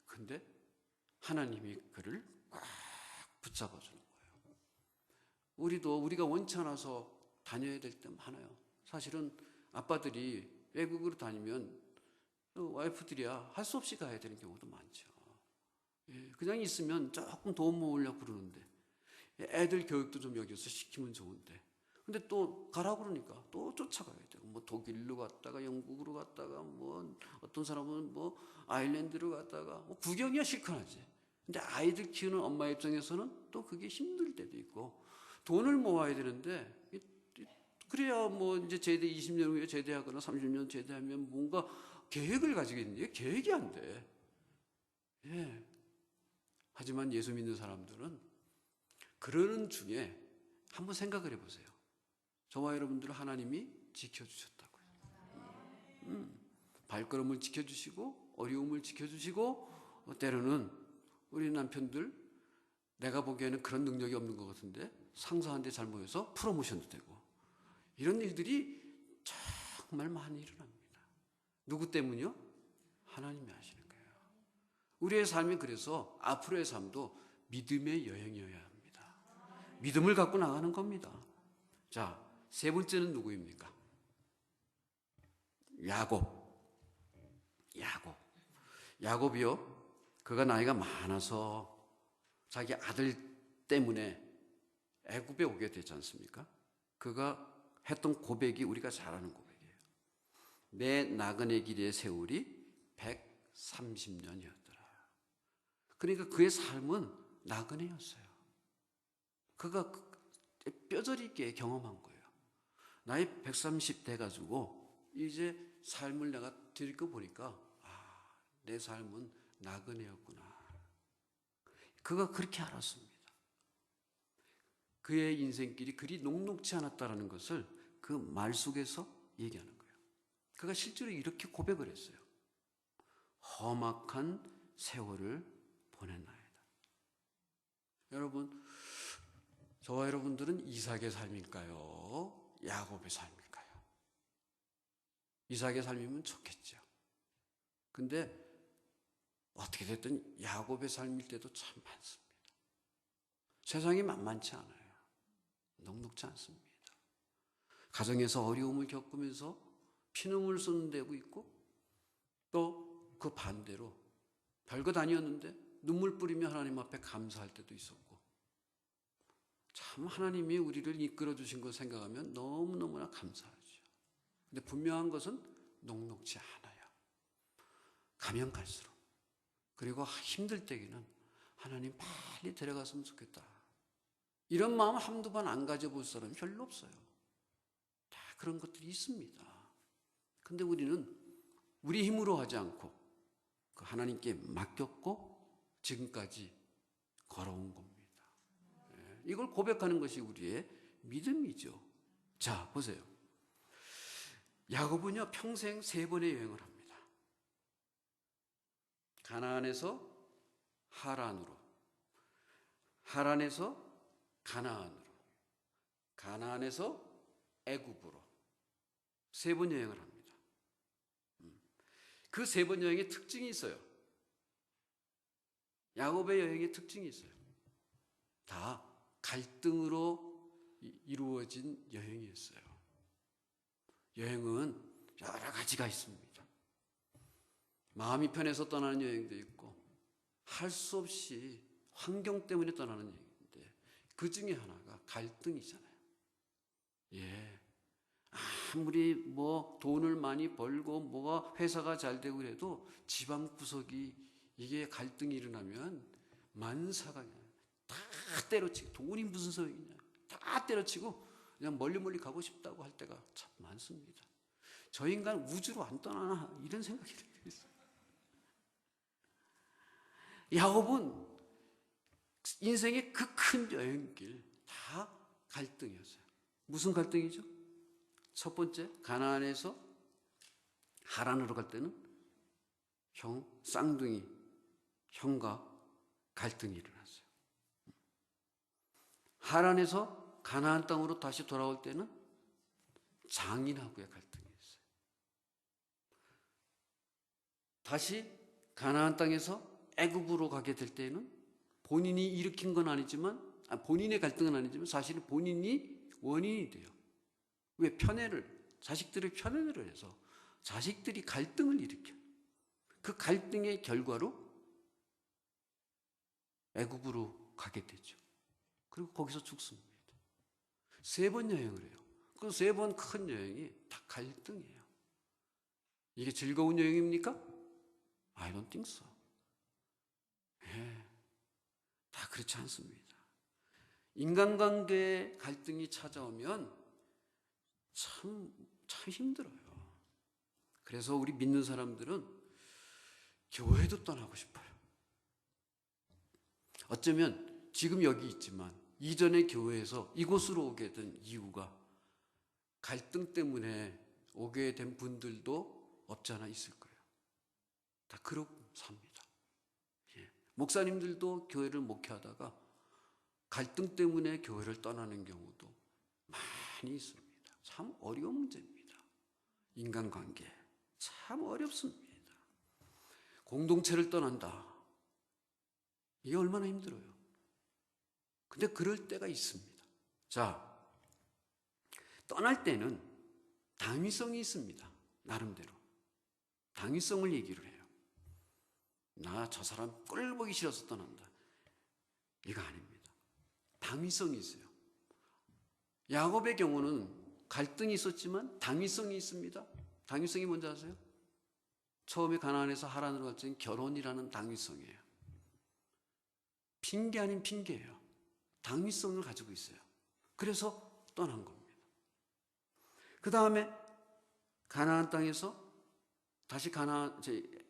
근데 하나님이 그를 꽉 붙잡아 주는 거예요. 우리도 우리가 원치 않아서 다녀야 될 때 많아요. 사실은 아빠들이 외국으로 다니면 와이프들이야 할 수 없이 가야 되는 경우도 많죠. 예, 그냥 있으면 조금 도움 모으려고 그러는데 애들 교육도 좀 여기서 시키면 좋은데 근데 또 가라 그러니까 또 쫓아가야 되고 뭐 독일로 갔다가 영국으로 갔다가 뭐 어떤 사람은 뭐 아일랜드로 갔다가 뭐 구경이야 실컷하지. 근데 아이들 키우는 엄마 입장에서는 또 그게 힘들 때도 있고 돈을 모아야 되는데 그래야 뭐 이제 제대 20년 후에 제대하거나 30년 제대하면 뭔가 계획을 가지고 있는데 계획이 안 돼. 예. 하지만 예수 믿는 사람들은 그러는 중에 한번 생각을 해보세요. 저와 여러분들을 하나님이 지켜주셨다고요. 발걸음을 지켜주시고 어려움을 지켜주시고 때로는 우리 남편들 내가 보기에는 그런 능력이 없는 것 같은데 상사한테 잘 모여서 프로모션도 되고 이런 일들이 정말 많이 일어납니다. 누구 때문이요? 하나님이 하시는 거예요. 우리의 삶이 그래서 앞으로의 삶도 믿음의 여행이어야 합니다. 믿음을 갖고 나가는 겁니다. 자, 세 번째는 누구입니까? 야곱이요. 그가 나이가 많아서 자기 아들 때문에 애굽에 오게 되지 않습니까? 그가 했던 고백이 우리가 잘 아는 고백이에요. 내 나그네 길의 세월이 130년이었더라. 그러니까 그의 삶은 나그네였어요. 그가 뼈저리게 경험한 거예요. 나이 130 돼가지고 이제 삶을 내가 들이켜 보니까 내 삶은 나그네였구나. 그가 그렇게 알았습니다. 그의 인생길이 그리 녹록지 않았다는 것을 그 말 속에서 얘기하는 거예요. 그가 실제로 이렇게 고백을 했어요. 험악한 세월을 보냈나이다. 여러분, 저와 여러분들은 이삭의 삶일까요? 야곱의 삶일까요? 이삭의 삶이면 좋겠죠. 근데 어떻게 됐든 야곱의 삶일 때도 참 많습니다. 세상이 만만치 않아요. 녹록지 않습니다. 가정에서 어려움을 겪으면서 피눈물 쏟는 데도 있고 또 그 반대로 별것 아니었는데 눈물 뿌리며 하나님 앞에 감사할 때도 있었고 참 하나님이 우리를 이끌어 주신 것 생각하면 너무너무나 감사하죠. 근데 분명한 것은 녹록지 않아요. 가면 갈수록. 그리고 힘들 때에는 하나님 빨리 데려갔으면 좋겠다. 이런 마음 한두 번 안 가져볼 사람이 별로 없어요. 다 그런 것들이 있습니다. 근데 우리는 우리 힘으로 하지 않고 그 하나님께 맡겼고 지금까지 걸어온 겁니다. 이걸 고백하는 것이 우리의 믿음이죠. 자, 보세요. 야곱은요, 평생 3번의 여행을 합니다. 가나안에서 하란으로, 하란에서 가나안으로, 가나안에서 애굽으로 3번 여행을 합니다. 그 3번 여행의 특징이 있어요. 야곱의 여행의 특징이 있어요. 다 갈등으로 이루어진 여행이었어요. 여행은 여러 가지가 있습니다. 마음이 편해서 떠나는 여행도 있고 할 수 없이 환경 때문에 떠나는 여행인데 그 중에 하나가 갈등이잖아요. 예. 아무리 뭐 돈을 많이 벌고 뭐가 회사가 잘 되고 그래도 집안 구석이 이게 갈등이 일어나면 만사가 다 때려치고, 돈이 무슨 소용이냐, 다 때려치고 그냥 멀리 가고 싶다고 할 때가 참 많습니다. 저 인간 우주로 안 떠나나 이런 생각이 들어요. 야곱은 인생의 그 큰 여행길 다 갈등이었어요. 무슨 갈등이죠? 첫 번째, 가나안에서 하란으로 갈 때는 쌍둥이 형과 갈등이 일어났어요. 하란에서 가나안 땅으로 다시 돌아올 때는 장인하고의 갈등이 있어요. 다시 가나안 땅에서 애굽으로 가게 될 때는 본인이 일으킨 건 아니지만, 본인의 갈등은 아니지만 사실은 본인이 원인이 돼요. 왜? 자식들의 편애를 해서 자식들이 갈등을 일으켜요. 그 갈등의 결과로 애굽으로 가게 되죠. 그리고 거기서 죽습니다. 3번 여행을 해요. 그 3번 큰 여행이 다 갈등이에요. 이게 즐거운 여행입니까? I don't think so. 다 그렇지 않습니다. 인간관계에 갈등이 찾아오면 참 힘들어요. 그래서 우리 믿는 사람들은 교회도 떠나고 싶어요. 어쩌면 지금 여기 있지만 이전의 교회에서 이곳으로 오게 된 이유가 갈등 때문에 오게 된 분들도 없지 않아 있을 거예요. 다 그러고 삽니다. 목사님들도 교회를 목회하다가 갈등 때문에 교회를 떠나는 경우도 많이 있습니다. 참 어려운 문제입니다. 인간관계 참 어렵습니다. 공동체를 떠난다. 이게 얼마나 힘들어요. 근데 그럴 때가 있습니다. 자, 떠날 때는 당위성이 있습니다. 나름대로 당위성을 얘기를 해요. 나 저 사람 꼴 보기 싫어서 떠난다. 이거 아닙니다. 당위성이 있어요. 야곱의 경우는 갈등이 있었지만 당위성이 있습니다. 당위성이 뭔지 아세요? 처음에 가나안에서 하란으로 갈 때는 결혼이라는 당위성이에요. 핑계 아닌 핑계예요. 당위성을 가지고 있어요. 그래서 떠난 겁니다. 그 다음에 가나안 땅에서 다시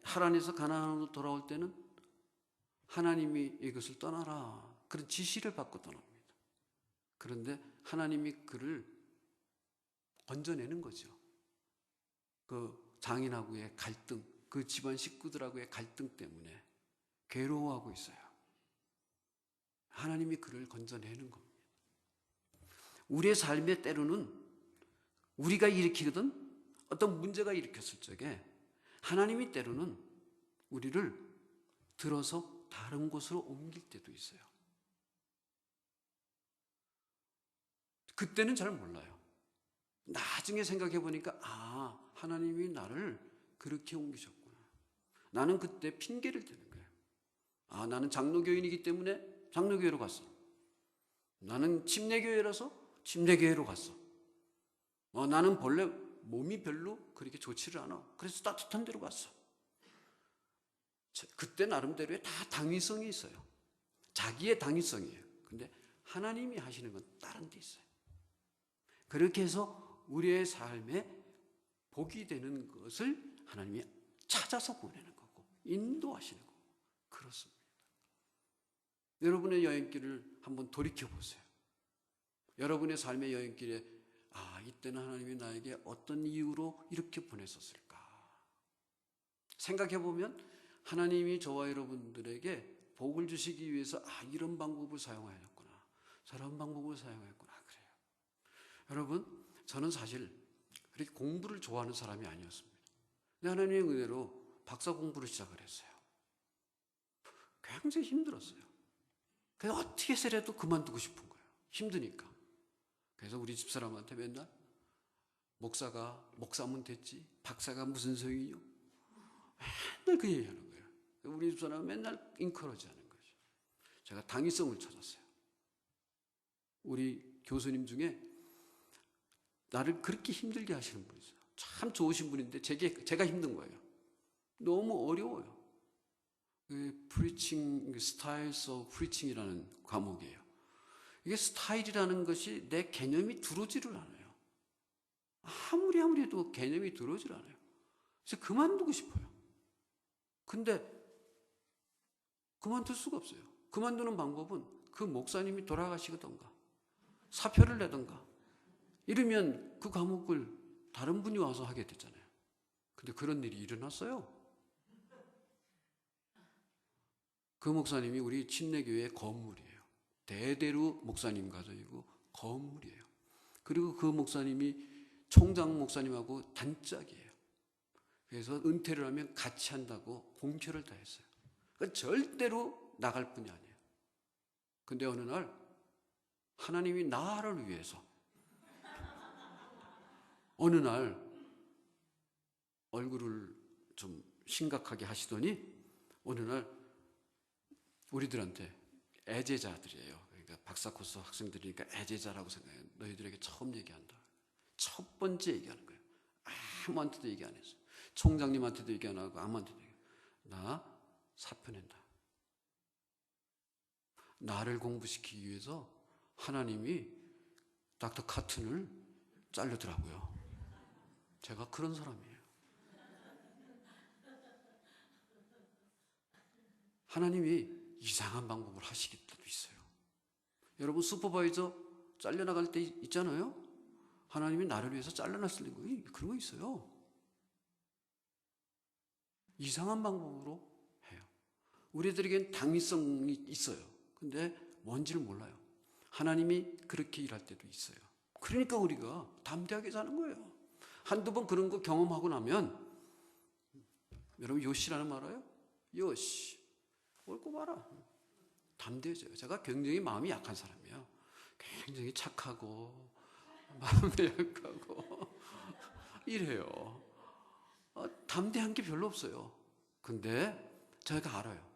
하란에서 가나안으로 돌아올 때는 하나님이 이것을 떠나라, 그런 지시를 받고 떠납니다. 그런데 하나님이 그를 건져내는 거죠. 그 장인하고의 갈등, 그 집안 식구들하고의 갈등 때문에 괴로워하고 있어요. 하나님이 그를 건져내는 겁니다. 우리의 삶의 때로는 우리가 일으키거든 어떤 문제가 일으켰을 적에 하나님이 때로는 우리를 들어서 다른 곳으로 옮길 때도 있어요. 그때는 잘 몰라요. 나중에 생각해 보니까 하나님이 나를 그렇게 옮기셨구나. 나는 그때 핑계를 대는 거예요. 나는 장로교인이기 때문에 장로교회로 갔어. 나는 침례교회라서 침례교회로 갔어. 나는 본래 몸이 별로 그렇게 좋지를 않아. 그래서 따뜻한 데로 갔어. 그때 나름대로의 다 당위성이 있어요. 자기의 당위성이에요. 근데 하나님이 하시는 건 다른 데 있어요. 그렇게 해서 우리의 삶에 복이 되는 것을 하나님이 찾아서 보내는 거고 인도하시는 거고 그렇습니다. 여러분의 여행길을 한번 돌이켜 보세요. 여러분의 삶의 여행길에 이때는 하나님이 나에게 어떤 이유로 이렇게 보내셨을까? 생각해 보면 하나님이 저와 여러분들에게 복을 주시기 위해서 이런 방법을 사용하였구나, 저런 방법을 사용했구나 그래요. 여러분, 저는 사실 그렇게 공부를 좋아하는 사람이 아니었습니다. 근데 하나님의 은혜로 박사 공부를 시작을 했어요. 굉장히 힘들었어요. 그래서 어떻게 해서라도 그만두고 싶은 거예요. 힘드니까. 그래서 우리 집사람한테 맨날 목사면 됐지 박사가 무슨 소용이요? 맨날 그 얘기하는 거예요. 우리 집사람은 맨날 인커러지 하는 거죠. 제가 당위성을 찾았어요. 우리 교수님 중에 나를 그렇게 힘들게 하시는 분이 있어요. 참 좋으신 분인데 제가 힘든 거예요. 너무 어려워요. preaching, Styles of Preaching이라는 과목이에요. 이게 스타일이라는 것이 내 개념이 들어오지를 않아요. 아무리 해도 개념이 들어오질 않아요. 그래서 그만두고 싶어요. 근데 그만둘 수가 없어요. 그만두는 방법은 그 목사님이 돌아가시던가 사표를 내던가 이러면 그 과목을 다른 분이 와서 하게 되잖아요. 근데 그런 일이 일어났어요. 그 목사님이 우리 침례교회의 건물이에요. 대대로 목사님 가족이고 건물이에요. 그리고 그 목사님이 총장 목사님하고 단짝이에요. 그래서 은퇴를 하면 같이 한다고 공표를 다 했어요. 그러니까 절대로 나갈 분이 아니에요. 근데 어느 날 하나님이 나를 위해서 어느 날 얼굴을 좀 심각하게 하시더니 어느 날 우리들한테 애제자들이에요. 그러니까 박사 코스 학생들이니까 애제자라고 생각해요. 너희들에게 처음 얘기한다. 첫 번째 얘기하는 거예요. 아무한테도 얘기 안 했어요. 총장님한테도 얘기 안 하고 아무한테도 얘기 안 하고. 나 사표 낸다. 나를 공부시키기 위해서 하나님이 닥터 카튼을 자르더라고요. 제가 그런 사람이에요. 하나님이 이상한 방법을 하시기 때도 있어요. 여러분 슈퍼바이저 잘려나갈 때 있잖아요. 하나님이 나를 위해서 잘라놨을 거예요. 그런 거 있어요. 이상한 방법으로 해요. 우리들에겐 당위성이 있어요. 근데 뭔지를 몰라요. 하나님이 그렇게 일할 때도 있어요. 그러니까 우리가 담대하게 사는 거예요. 한두 번 그런 거 경험하고 나면 여러분 요시라는 말 알아요? 요시 옳고 말아. 담대해져요. 제가 굉장히 마음이 약한 사람이에요. 굉장히 착하고 마음도 약하고 이래요. 담대한 게 별로 없어요. 근데 제가 알아요.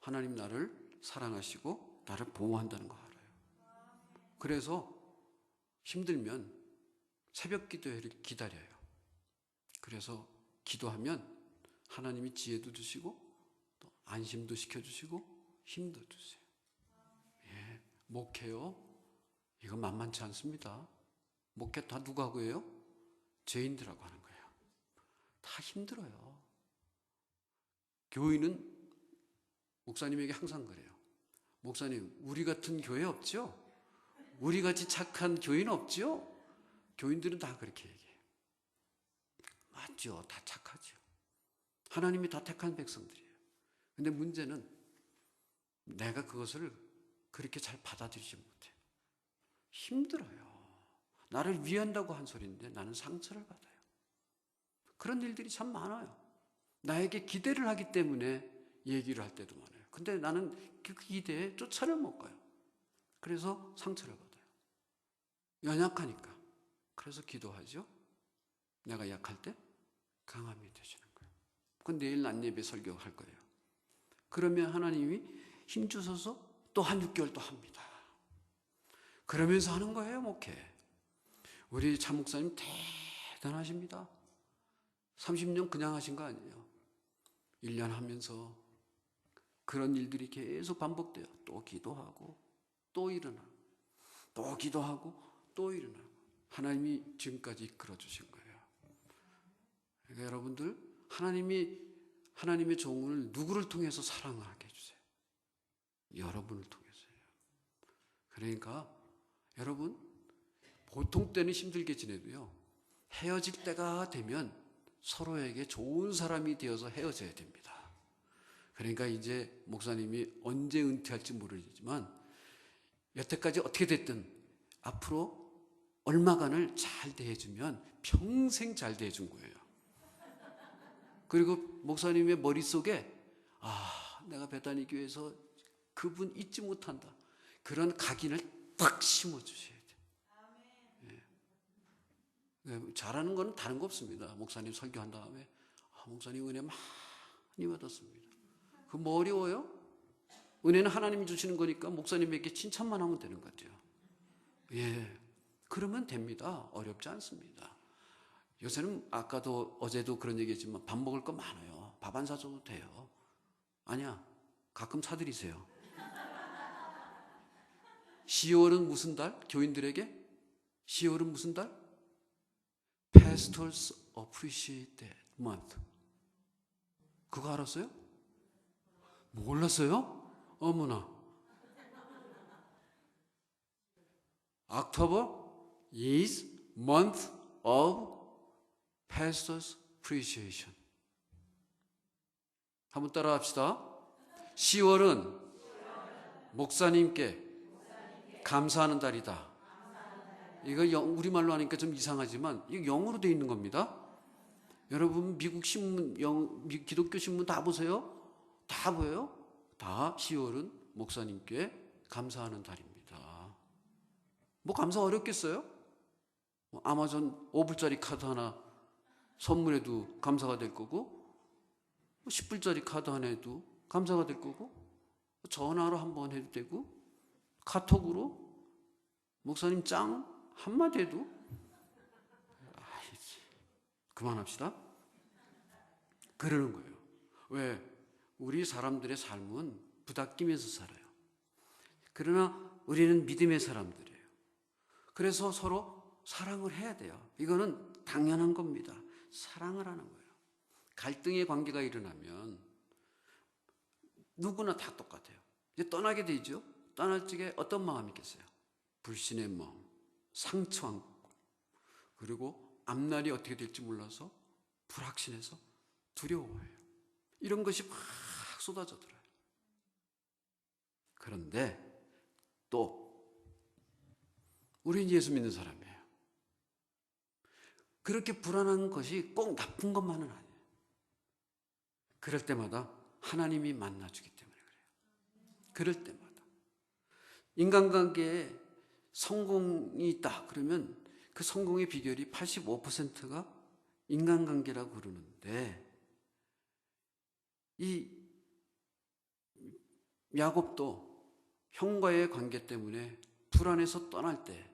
하나님 나를 사랑하시고 나를 보호한다는 거 알아요. 그래서 힘들면 새벽 기도회를 기다려요. 그래서 기도하면 하나님이 지혜도 주시고 또 안심도 시켜주시고 힘도 주세요. 예, 목회요. 이거 만만치 않습니다. 목회 다 누가 하고 해요? 죄인들하고 하는 거예요. 다 힘들어요. 교인은 목사님에게 항상 그래요. 목사님, 우리 같은 교회 없죠? 우리 같이 착한 교인 없죠? 교인들은 다 그렇게 얘기해요. 맞죠? 다 착하죠. 하나님이 다 택한 백성들이에요. 근데 문제는 내가 그것을 그렇게 잘 받아들이지 못해요. 힘들어요. 나를 위한다고 한 소리인데 나는 상처를 받아요. 그런 일들이 참 많아요. 나에게 기대를 하기 때문에 얘기를 할 때도 많아요. 근데 나는 그 기대에 쫓아를 못 가요. 그래서 상처를 받아요. 연약하니까. 그래서 기도하죠. 내가 약할 때 강함이 되시는 거예요. 그건 내일 낮예배 설교할 거예요. 그러면 하나님이 힘주셔서 또 한 6개월 또 합니다. 그러면서 하는 거예요, 목회. 우리 차 목사님 대단하십니다. 30년 그냥 하신 거 아니에요. 1년 하면서 그런 일들이 계속 반복돼요. 또 기도하고 또 일어나고 또 기도하고 또 일어나고 하나님이 지금까지 이끌어 주신 거예요. 그러니까 여러분들 하나님의 종을 누구를 통해서 사랑을 하게 해주세요. 여러분을 통해서요. 그러니까 여러분 보통 때는 힘들게 지내도요. 헤어질 때가 되면 서로에게 좋은 사람이 되어서 헤어져야 됩니다. 그러니까 이제 목사님이 언제 은퇴할지 모르지만 여태까지 어떻게 됐든 앞으로 얼마간을 잘 대해주면 평생 잘 대해준 거예요. 그리고 목사님의 머릿속에 내가 베다니 교회에서 그분 잊지 못한다. 그런 각인을 딱 심어주셔야 돼요. 예. 잘하는 건 다른 거 없습니다. 목사님 설교한 다음에 목사님 은혜 많이 받았습니다. 그거 뭐 어려워요? 은혜는 하나님이 주시는 거니까 목사님에게 칭찬만 하면 되는 것 같아요. 예, 그러면 됩니다. 어렵지 않습니다. 요새는 아까도 어제도 그런 얘기했지만 밥 먹을 거 많아요. 밥 안 사줘도 돼요. 아니야. 가끔 사드리세요. 10월은 무슨 달? 교인들에게 10월은 무슨 달? Pastors Appreciate That Month. 그거 알았어요? 몰랐어요? 어머나. October is month of Pastors Appreciation. 한번 따라 합시다. 10월은 목사님께 감사하는 달이다. 이거 우리말로 하니까 좀 이상하지만 이거 영어로 되어 있는 겁니다. 여러분 미국 신문, 기독교 신문 다 보세요. 다 보여요. 다 10월은 목사님께 감사하는 달입니다. 뭐 감사 어렵겠어요? 아마존 5불짜리 카드 하나 선물해도 감사가 될 거고 10불짜리 카드 하나 해도 감사가 될 거고 전화로 한번 해도 되고 카톡으로 목사님 짱 한마디 해도 그만합시다. 그러는 거예요. 왜? 우리 사람들의 삶은 부닥기면서 살아요. 그러나 우리는 믿음의 사람들이에요. 그래서 서로 사랑을 해야 돼요. 이거는 당연한 겁니다. 사랑을 하는 거예요. 갈등의 관계가 일어나면 누구나 다 똑같아요. 이제 떠나게 되죠. 떠날 적에 어떤 마음이 있겠어요? 불신의 마음, 상처한 거, 그리고 앞날이 어떻게 될지 몰라서 불확신해서 두려워해요. 이런 것이 막 쏟아져 들어요. 그런데 또 우리는 예수 믿는 사람이에요. 그렇게 불안한 것이 꼭 나쁜 것만은 아니에요. 그럴 때마다 하나님이 만나주기 때문에 그래요. 그럴 때마다. 인간관계에 성공이 있다 그러면 그 성공의 비결이 85%가 인간관계라고 그러는데 이 야곱도 형과의 관계 때문에 불안해서 떠날 때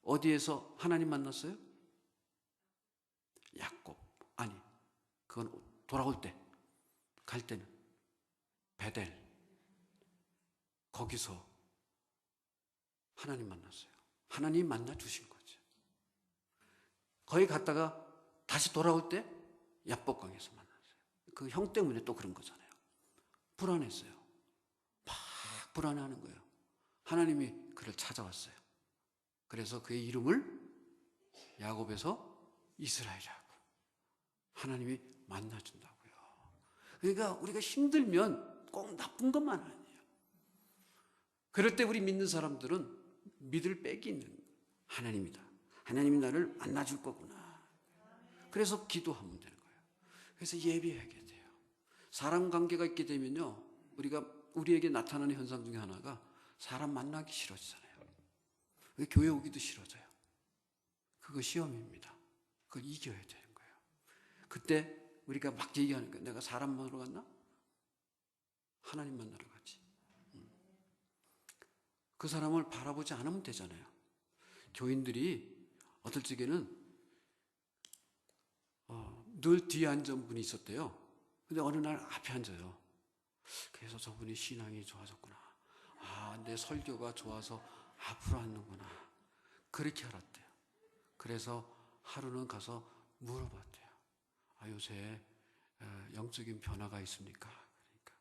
어디에서 하나님 만났어요? 야곱. 아니, 그건 돌아올 때, 갈 때는 베델. 거기서 하나님 만났어요. 하나님 만나 주신 거죠. 거기 갔다가 다시 돌아올 때 야복강에서 만났어요. 그 형 때문에 또 그런 거잖아요. 불안했어요. 막 불안해하는 거예요. 하나님이 그를 찾아왔어요. 그래서 그의 이름을 야곱에서 이스라엘이라고 하나님이 만나준다고요. 그러니까 우리가 힘들면 꼭 나쁜 것만 아니에요. 그럴 때 우리 믿는 사람들은 믿을 빽이 있는 하나님이다. 하나님이 나를 만나줄 거구나. 그래서 기도하면 되는 거예요. 그래서 예배하게 돼요. 사람 관계가 있게 되면요, 우리에게 나타나는 현상 중에 하나가 사람 만나기 싫어지잖아요. 교회 오기도 싫어져요. 그거 시험입니다. 그걸 이겨야 되는 거예요. 그때 우리가 막 얘기하는 거예요. 내가 사람 만나러 갔나? 하나님 만나러 갔지. 그 사람을 바라보지 않으면 되잖아요. 교인들이 어떨 적에는 늘 뒤에 앉은 분이 있었대요. 근데 어느 날 앞에 앉아요. 그래서 저분이 신앙이 좋아졌구나. 내 설교가 좋아서 앞으로 앉는구나. 그렇게 알았대요. 그래서 하루는 가서 물어봤대요. 요새 영적인 변화가 있습니까? 그러니까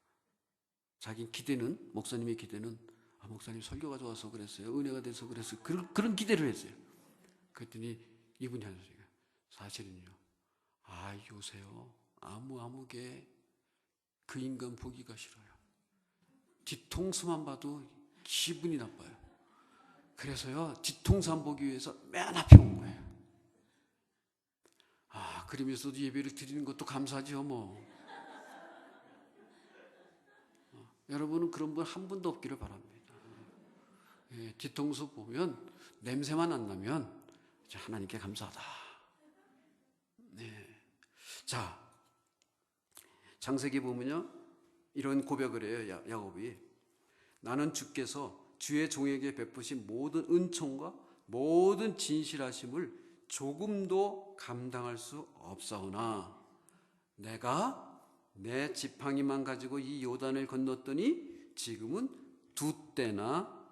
자기 기대는, 목사님의 기대는 목사님 설교가 좋아서 그랬어요. 은혜가 돼서 그랬어요. 그런 기대를 했어요. 그랬더니 이분이 하셨어요. 사실은요. 요새요. 아무개 그 인간 보기가 싫어요. 뒤통수만 봐도 기분이 나빠요. 그래서요. 뒤통수 안 보기 위해서 맨 앞에 온 거예요. 그러면서도 예배를 드리는 것도 감사하죠, 뭐. 여러분은 그런 분 한 분도 없기를 바랍니다. 뒤통수 보면 냄새만 안 나면 하나님께 감사하다. 네. 자, 창세기 보면요, 이런 고백을 해요. 야곱이. 나는 주께서 주의 종에게 베푸신 모든 은총과 모든 진실하심을 조금도 감당할 수 없사오나 내가 내 지팡이만 가지고 이 요단을 건넜더니 지금은 2때나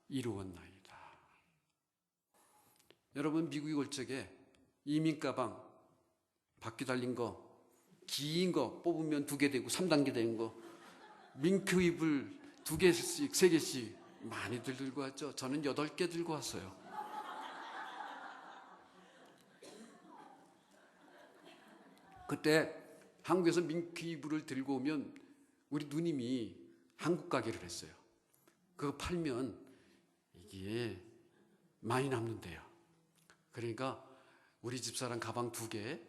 이루었나이다. 여러분, 미국에 올 적에 이민 가방 바퀴 달린 거, 긴 거 뽑으면 2개 되고 3단계 되는 거, 밍크입을 2개씩 3개씩 많이들 들고 왔죠. 저는 8개 들고 왔어요. 그때 한국에서 밍크이불을 들고 오면 우리 누님이 한국 가게를 했어요. 그거 팔면 이게 많이 남는데요. 그러니까 우리 집사람 가방 2개,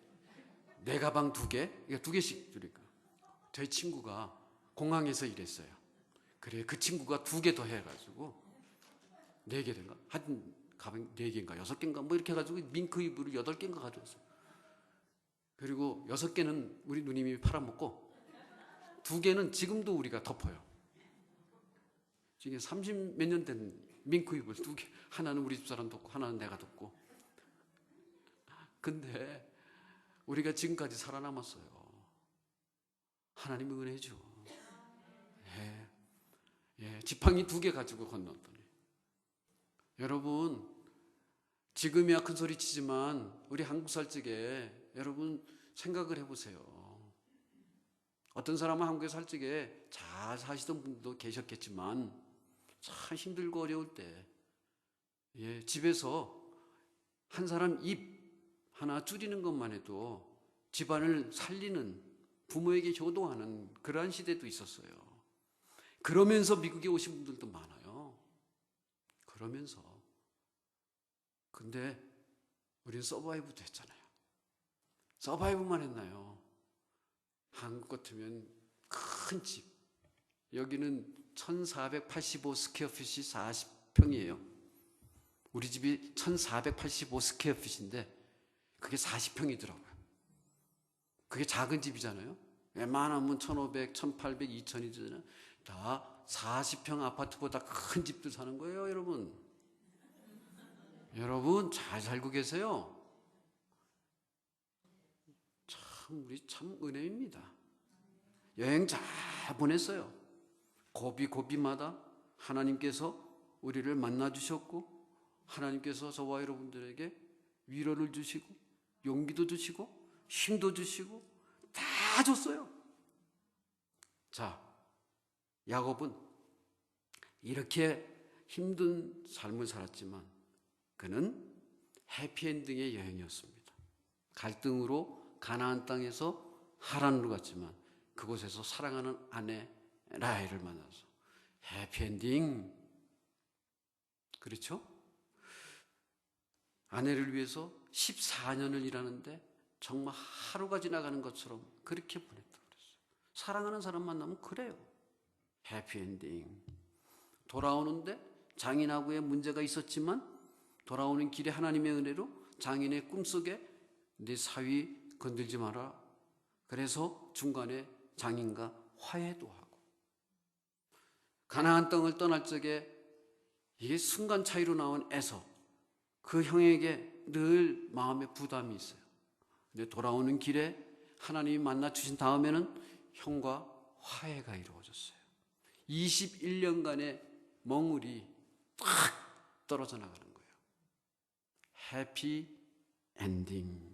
내 가방 2개, 그러니까 2개씩 주니까. 저희 친구가 공항에서 일했어요. 그래, 그 친구가 2개 더 해가지고 4개 된가? 한 가방 4개인가 6개인가 뭐 이렇게 해가지고 밍크이불을 8개인가 가져왔어요. 그리고 6개는 우리 누님이 팔아먹고 2개는 지금도 우리가 덮어요. 지금 30 몇 년 된 밍크이불 2개, 하나는 우리 집사람 덮고 하나는 내가 덮고. 근데 우리가 지금까지 살아남았어요. 하나님의 은혜죠. 지팡이 2개 가지고 건넜더니. 여러분, 지금이야 큰 소리 치지만 우리 한국 살 적에 여러분 생각을 해보세요. 어떤 사람은 한국에 살 적에 잘 사시던 분도 계셨겠지만 참 힘들고 어려울 때 집에서 한 사람 입 하나 줄이는 것만 해도 집안을 살리는, 부모에게 효도하는 그러한 시대도 있었어요. 그러면서 미국에 오신 분들도 많아요. 그러면서. 근데 우리는 서바이브도 했잖아요. 서바이브만 했나요? 한국 같으면 큰 집, 여기는 1485 스퀘어핏이 40평이에요. 우리 집이 1485 스퀘어핏인데 그게 40평이더라고요. 그게 작은 집이잖아요. 웬만하면 1500, 1800, 2000이잖아요. 다 40평 아파트보다 큰 집들 사는 거예요, 여러분. 여러분 잘 살고 계세요. 참 우리 참 은혜입니다. 여행 잘 보냈어요. 고비고비마다 하나님께서 우리를 만나 주셨고, 하나님께서 저와 여러분들에게 위로를 주시고 용기도 주시고 힘도 주시고 다 줬어요. 자, 야곱은 이렇게 힘든 삶을 살았지만 그는 해피엔딩의 여행이었습니다. 갈등으로 가나안 땅에서 하란으로 갔지만 그곳에서 사랑하는 아내 라헬을 만나서 해피엔딩. 그렇죠? 아내를 위해서 14년을 일하는데 정말 하루가 지나가는 것처럼 그렇게 보냈다고 그랬어요. 사랑하는 사람 만나면 그래요. 해피엔딩. 돌아오는데 장인하고의 문제가 있었지만 돌아오는 길에 하나님의 은혜로 장인의 꿈속에 네 사위 건들지 마라. 그래서 중간에 장인과 화해도 하고, 가나안 땅을 떠날 적에 이게 순간 차이로 나온 에서, 그 형에게 늘 마음에 부담이 있어요. 근데 돌아오는 길에 하나님이 만나 주신 다음에는 형과 화해가 이루어졌어요. 21년간의 멍울이 탁 떨어져 나가는 거예요. 해피 엔딩.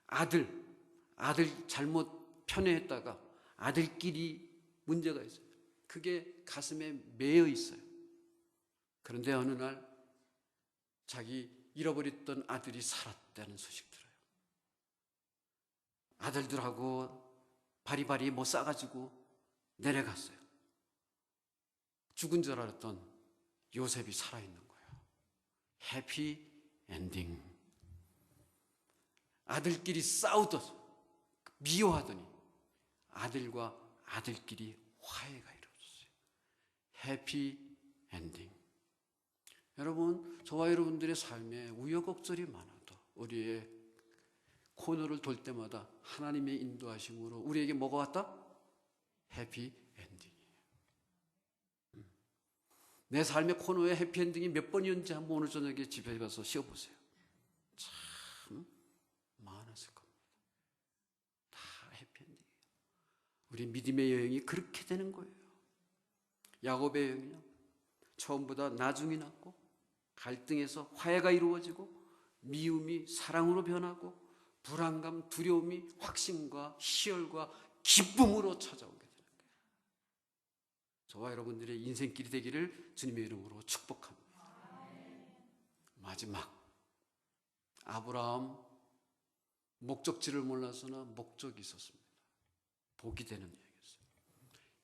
아들 잘못 편애했다가 아들끼리 문제가 있어요. 그게 가슴에 매여 있어요. 그런데 어느 날 자기 잃어버렸던 아들이 살았다는 소식 들어요. 아들들하고 바리바리 뭐 싸가지고 내려갔어요. 죽은 줄 알았던 요셉이 살아있는 거예요. 해피 엔딩. 아들끼리 싸우듯 미워하더니 아들과 아들끼리 화해가 이루어졌어요. 해피 엔딩. 여러분, 저와 여러분들의 삶에 우여곡절이 많아도 우리의 코너를 돌 때마다 하나님의 인도하심으로 우리에게 뭐가 왔다? 해피 엔딩이에요. 내 삶의 코너에 해피 엔딩이 몇 번이었는지 한번 오늘 저녁에 집에 가서 쉬어보세요. 참 많았을 겁니다. 다 해피 엔딩이에요. 우리 믿음의 여행이 그렇게 되는 거예요. 야곱의 여행은요, 처음보다 나중이 났고 갈등에서 화해가 이루어지고 미움이 사랑으로 변하고 불안감, 두려움이 확신과 희열과 기쁨으로 찾아오게 되는 거예요. 저와 여러분들의 인생길이 되기를 주님의 이름으로 축복합니다. 마지막, 아브라함 목적지를 몰라서나 목적이 있었습니다. 복이 되는 여행이었어요.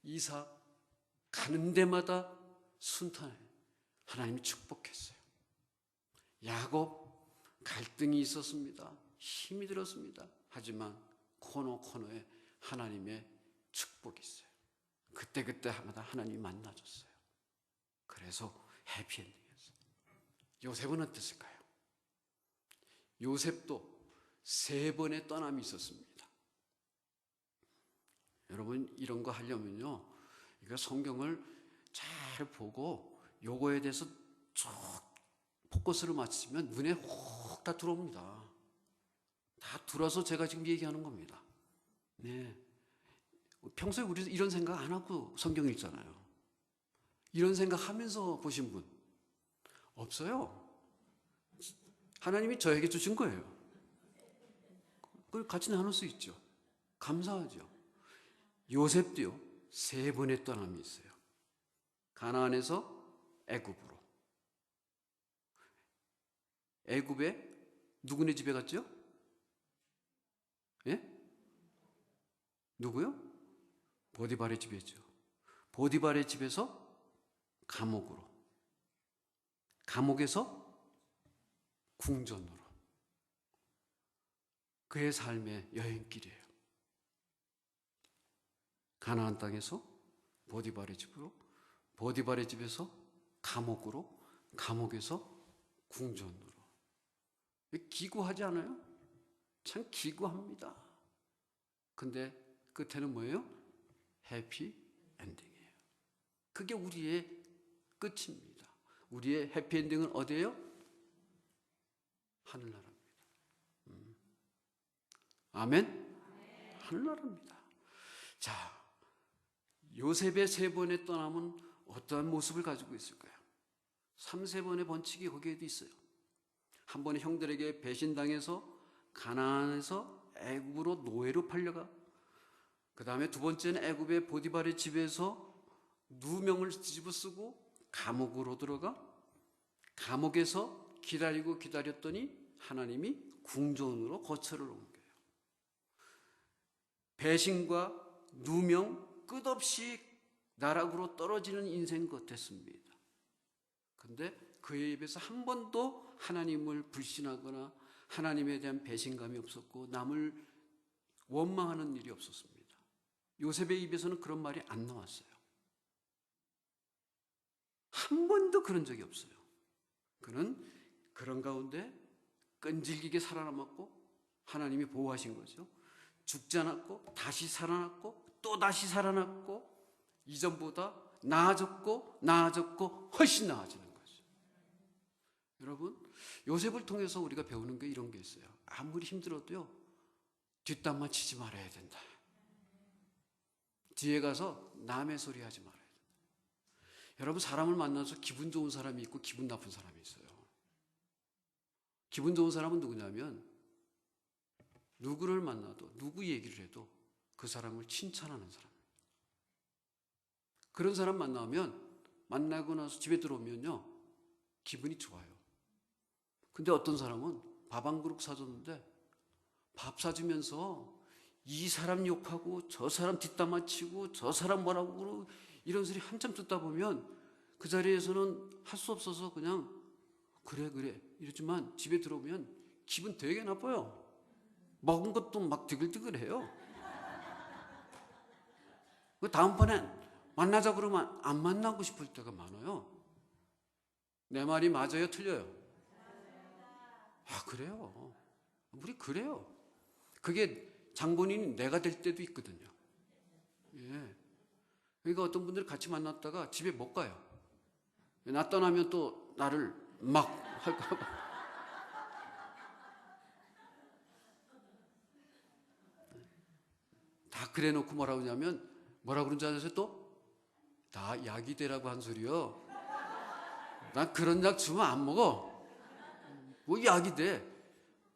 이삭 가는 데마다 순탄해 하나님이 축복했어요. 야곱 갈등이 있었습니다. 힘이 들었습니다. 하지만 코너에 하나님의 축복이 있어요. 그때마다 하나님이 만나줬어요. 그래서 해피엔딩이었어요. 요셉은 어땠을까요? 요셉도 3번의 떠남이 있었습니다. 여러분, 이런 거 하려면요, 이거 성경을 잘 보고 요거에 대해서 쭉 포커스를 맞추면 눈에 혹 다 들어옵니다. 다 들어서 제가 지금 얘기하는 겁니다. 네. 평소에 우리 이런 생각 안 하고 성경 읽잖아요. 이런 생각 하면서 보신 분 없어요. 하나님이 저에게 주신 거예요. 그걸 같이 나눌 수 있죠. 감사하죠. 요셉도요, 3번의 떠남이 있어요. 가나안에서 애굽으로. 애굽에 누구네 집에 갔죠? 예? 누구요? 보디발의 집이었죠. 보디발의 집에서 감옥으로, 감옥에서 궁전으로. 그의 삶의 여행길이에요. 가나안 땅에서 보디발의 집으로, 보디발의 집에서 감옥으로, 감옥에서 궁전으로. 기구하지 않아요? 참 기구합니다. 근데 끝에는 뭐예요? 해피 엔딩이에요. 그게 우리의 끝입니다. 우리의 해피 엔딩은 어디예요? 하늘나라입니다. 아멘? 하늘나라입니다. 자, 요셉의 3번의 떠남은 어떠한 모습을 가지고 있을까요? 3세번의 번칙이 거기에도 있어요. 한 번은 형들에게 배신당해서 가나안에서 애굽으로 노예로 팔려가. 그 다음에 2번째는 애굽의 보디발의 집에서 누명을 뒤집어 쓰고 감옥으로 들어가. 감옥에서 기다렸더니 하나님이 궁전으로 거처를 옮겨요. 배신과 누명, 끝없이 나락으로 떨어지는 인생 같았습니다. 근데 그의 입에서 한 번도 하나님을 불신하거나 하나님에 대한 배신감이 없었고 남을 원망하는 일이 없었습니다. 요셉의 입에서는 그런 말이 안 나왔어요. 한 번도 그런 적이 없어요. 그는 그런 가운데 끈질기게 살아남았고 하나님이 보호하신 거죠. 죽지 않았고 다시 살아났고 또 다시 살아났고 이전보다 나아졌고 훨씬 나아지는 거죠. 여러분, 요셉을 통해서 우리가 배우는 게 이런 게 있어요. 아무리 힘들어도요, 뒷담화 치지 말아야 된다. 뒤에 가서 남의 소리 하지 말아야 된다. 여러분, 사람을 만나서 기분 좋은 사람이 있고 기분 나쁜 사람이 있어요. 기분 좋은 사람은 누구냐면 누구를 만나도 누구 얘기를 해도 그 사람을 칭찬하는 사람. 그런 사람 만나고 나서 집에 들어오면요, 기분이 좋아요. 근데 어떤 사람은 밥 한 그릇 사줬는데 밥 사주면서 이 사람 욕하고 저 사람 뒷담화 치고 저 사람 뭐라고 그러고 이런 소리 한참 듣다 보면 그 자리에서는 할 수 없어서 그냥 그래 이러지만 집에 들어오면 기분 되게 나빠요. 먹은 것도 막 드글드글해요. 그 다음번엔 만나자 그러면 안 만나고 싶을 때가 많아요. 내 말이 맞아요, 틀려요? 아, 그래요. 우리 그래요. 그게 장본인이 내가 될 때도 있거든요. 예. 그러니까 어떤 분들 같이 만났다가 집에 못 가요. 나 떠나면 또 나를 막 할까 봐. 다 그래 놓고 뭐라고 하냐면, 뭐라고 그런지 아세요 또? 다 약이 되라고 한 소리요. 난 그런 약 주면 안 먹어. 뭐 약이 돼?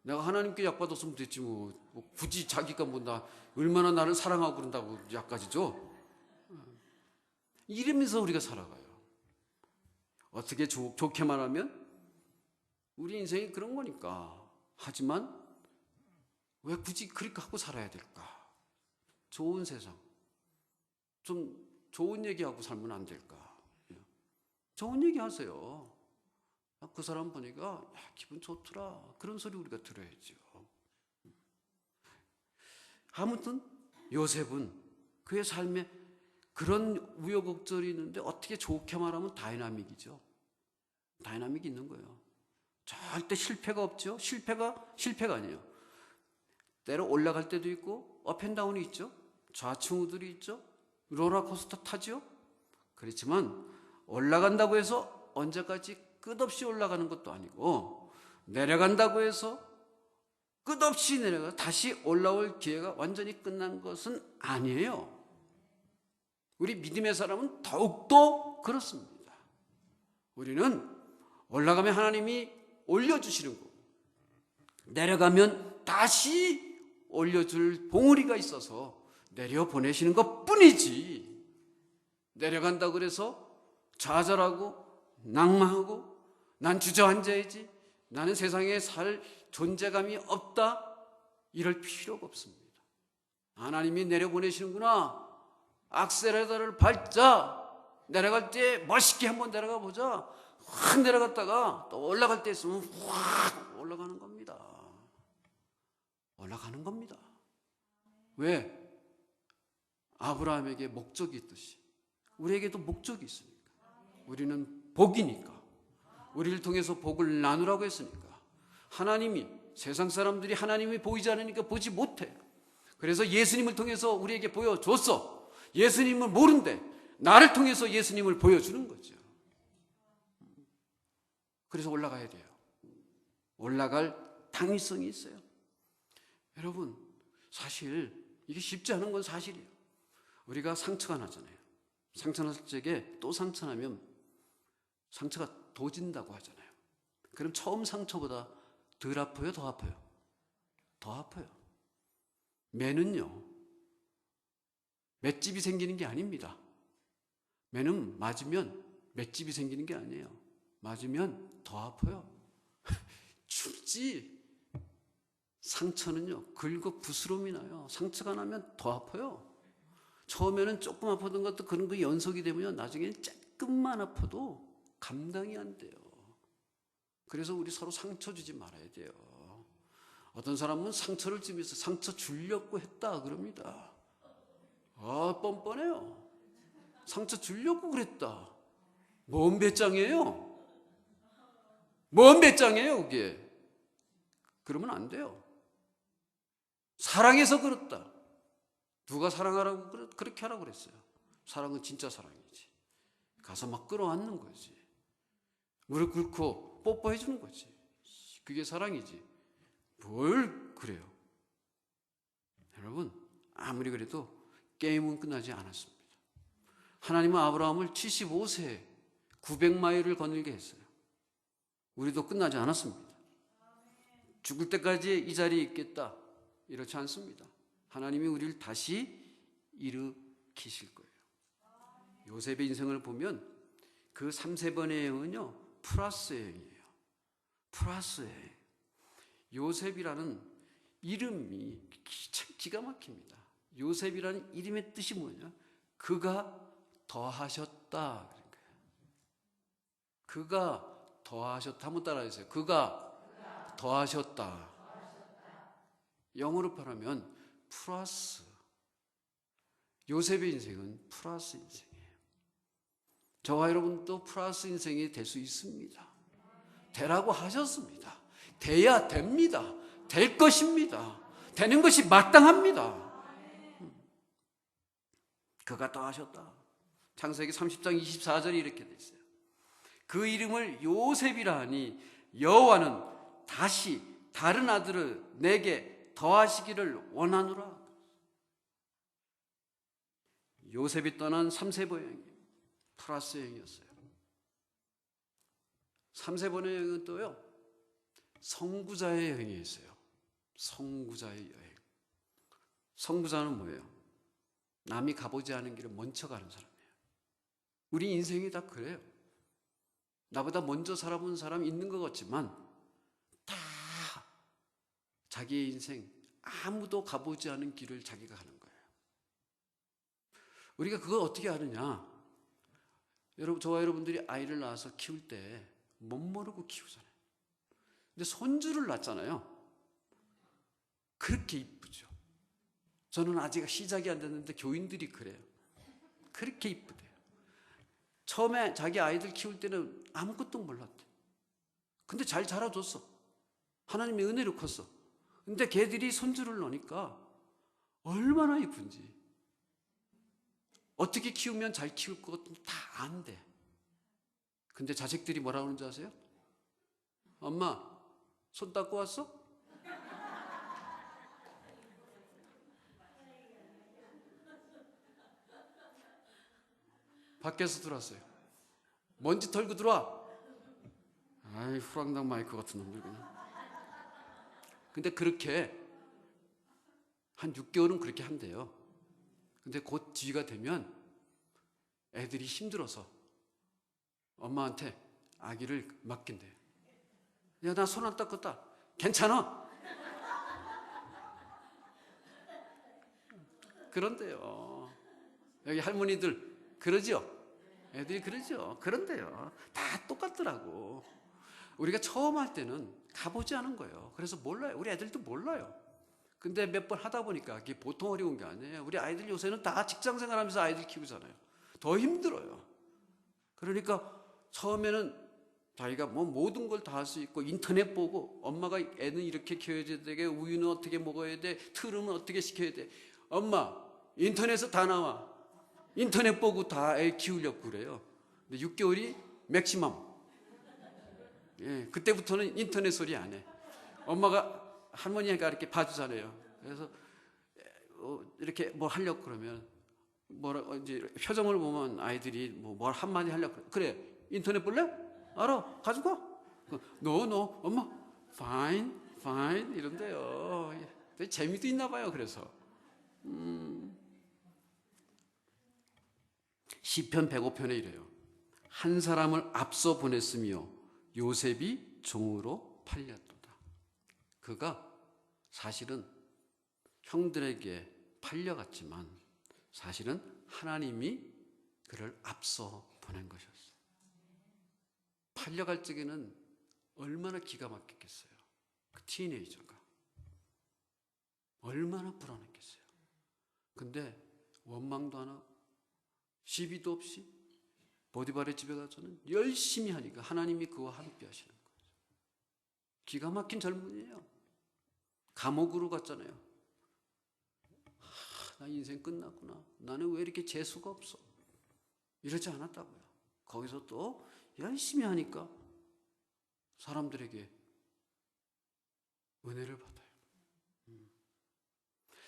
내가 하나님께 약 받았으면 됐지 뭐. 굳이 자기가 뭐 나 얼마나 나를 사랑하고 그런다고 약까지 줘? 이러면서 우리가 살아가요. 어떻게 좋게 말하면 우리 인생이 그런 거니까. 하지만 왜 굳이 그렇게 하고 살아야 될까? 좋은 세상, 좀 좋은 얘기하고 살면 안 될까? 좋은 얘기 하세요. 그 사람 보니까 기분 좋더라. 그런 소리 우리가 들어야죠. 아무튼 요셉은 그의 삶에 그런 우여곡절이 있는데 어떻게 좋게 말하면 다이나믹이죠. 다이나믹이 있는 거예요. 절대 실패가 없죠. 실패가 아니에요. 때로 올라갈 때도 있고 업앤다운이 있죠. 좌충우들이 있죠. 롤러코스터 타죠. 그렇지만 올라간다고 해서 언제까지 끝없이 올라가는 것도 아니고, 내려간다고 해서 끝없이 내려가 다시 올라올 기회가 완전히 끝난 것은 아니에요. 우리 믿음의 사람은 더욱더 그렇습니다. 우리는 올라가면 하나님이 올려주시는 거고, 내려가면 다시 올려줄 봉우리가 있어서 내려보내시는 것 뿐이지, 내려간다고 그래서 좌절하고 낭망하고 난 주저앉아야지, 나는 세상에 살 존재감이 없다, 이럴 필요가 없습니다. 하나님이 내려보내시는구나, 악셀레터를 밟자, 내려갈 때 멋있게 한번 내려가 보자, 확 내려갔다가 또 올라갈 때 있으면 확 올라가는 겁니다. 올라가는 겁니다. 왜? 아브라함에게 목적이 있듯이 우리에게도 목적이 있으니까. 우리는 복이니까, 우리를 통해서 복을 나누라고 했으니까. 하나님이, 세상 사람들이 하나님이 보이지 않으니까 보지 못해. 그래서 예수님을 통해서 우리에게 보여줬어. 예수님을 모른대 나를 통해서 예수님을 보여주는 거죠. 그래서 올라가야 돼요. 올라갈 당위성이 있어요. 여러분, 사실 이게 쉽지 않은 건 사실이에요. 우리가 상처가 나잖아요. 상처 났을 적에 또 상처 나면 상처가 도진다고 하잖아요. 그럼 처음 상처보다 덜 아파요? 더 아파요? 더 아파요. 매는요, 맷집이 생기는 게 아닙니다. 매는 맞으면 맷집이 생기는 게 아니에요. 맞으면 더 아파요. 춥지. 상처는요, 긁어 부스럼이 나요. 상처가 나면 더 아파요. 처음에는 조금 아팠던 것도 그런 거 연속이 되면 나중에는 조금만 아파도 감당이 안 돼요. 그래서 우리 서로 상처 주지 말아야 돼요. 어떤 사람은 상처를 주면서 상처 주려고 했다 그럽니다. 뻔뻔해요. 상처 주려고 그랬다. 뭔 배짱이에요? 뭔 배짱이에요 그게? 그러면 안 돼요. 사랑해서 그렇다. 누가 사랑하라고 그렇게 하라고 그랬어요? 사랑은 진짜 사랑이지. 가서 막 끌어안는 거지. 무릎 꿇고 뽀뽀해 주는 거지. 그게 사랑이지. 뭘 그래요? 여러분, 아무리 그래도 게임은 끝나지 않았습니다. 하나님은 아브라함을 75세에 900마일을 거닐게 했어요. 우리도 끝나지 않았습니다. 죽을 때까지 이 자리에 있겠다, 이렇지 않습니다. 하나님이 우리를 다시 일으키실 거예요. 요셉의 인생을 보면 그 3-4번의 여행은요, 플러스 여행이에요. 플러스 여행. 요셉이라는 이름이 참 기가 막힙니다. 요셉이라는 이름의 뜻이 뭐냐? 그가 더하셨다. 그가 더하셨다. 한번 따라해주세요. 그가 더하셨다. 영어로 말하면 플러스. 요셉의 인생은 플러스 인생이에요. 저와 여러분도 플러스 인생이 될 수 있습니다. 되라고 하셨습니다. 돼야 됩니다. 될 것입니다. 되는 것이 마땅합니다. 그가 더하셨다. 창세기 30장 24절이 이렇게 돼 있어요. 그 이름을 요셉이라 하니 여호와는 다시 다른 아들을 내게 더하시기를 원하노라. 요셉이 떠난 3세보 여행, 플러스 여행이었어요. 3세보 여행은 또요, 선구자의 여행이었어요. 선구자의 여행. 선구자는 뭐예요? 남이 가보지 않은 길을 먼저 가는 사람이에요. 우리 인생이 다 그래요. 나보다 먼저 살아본 사람이 있는 것 같지만 다 자기의 인생, 아무도 가보지 않은 길을 자기가 가는 거예요. 우리가 그걸 어떻게 아느냐? 여러분, 저와 여러분들이 아이를 낳아서 키울 때 못 모르고 키우잖아요. 근데 손주를 낳잖아요. 그렇게 이쁘죠. 저는 아직 시작이 안 됐는데 교인들이 그래요. 그렇게 이쁘대요. 처음에 자기 아이들 키울 때는 아무것도 몰랐대. 근데 잘 자라줬어. 하나님의 은혜로 컸어. 근데 걔들이 손주를 놓으니까 얼마나 이쁜지. 어떻게 키우면 잘 키울 것 다 안돼. 근데 자식들이 뭐라 그러는지 아세요? 엄마, 손 닦고 왔어? 밖에서 들어왔어요. 먼지 털고 들어와. 아이, 후랑당 마이크 같은 놈들 그냥. 근데 그렇게 한 6개월은 그렇게 한대요. 근데 곧 뒤가 되면 애들이 힘들어서 엄마한테 아기를 맡긴대요. 야, 나 손 안 닦았다. 괜찮아. 그런데요, 여기 할머니들 그러죠? 애들이 그러죠? 그런데요, 다 똑같더라고. 우리가 처음 할 때는 가보지 않은 거예요. 그래서 몰라요. 우리 애들도 몰라요. 근데 몇 번 하다 보니까 그게 보통 어려운 게 아니에요. 우리 아이들 요새는 다 직장 생활하면서 아이들 키우잖아요. 더 힘들어요. 그러니까 처음에는 자기가 뭐 모든 걸 다 할 수 있고 인터넷 보고 엄마가 애는 이렇게 키워야 되게, 우유는 어떻게 먹어야 돼, 트름은 어떻게 시켜야 돼. 엄마, 인터넷에서 다 나와. 인터넷 보고 다 애 키우려고 그래요. 근데 6개월이 맥시멈. 예, 그때부터는 인터넷 소리 안 해. 엄마가, 할머니가 이렇게 봐주잖아요. 그래서 이렇게 뭐 하려고 그러면 뭐라 이제 표정을 보면 아이들이 뭘 한마디 하려고 그래. 인터넷 볼래? 알아. 가지고 와. No, 엄마. Fine 이런데요. 재미도 있나 봐요. 그래서 시편 105편에 이래요. 한 사람을 앞서 보냈으며 요셉이 종으로 팔렸도다. 그가 사실은 형들에게 팔려갔지만 사실은 하나님이 그를 앞서 보낸 것이었어요. 팔려갈 적에는 얼마나 기가 막혔겠어요. 그 티네이저가 얼마나 불안했겠어요. 근데 원망도 안 하고 시비도 없이 보디발의 집에 가서는 열심히 하니까 하나님이 그와 함께 하시는 거예요. 기가 막힌 젊은이에요. 감옥으로 갔잖아요. 나 인생 끝났구나. 나는 왜 이렇게 재수가 없어? 이러지 않았다고요. 거기서 또 열심히 하니까 사람들에게 은혜를 받아요.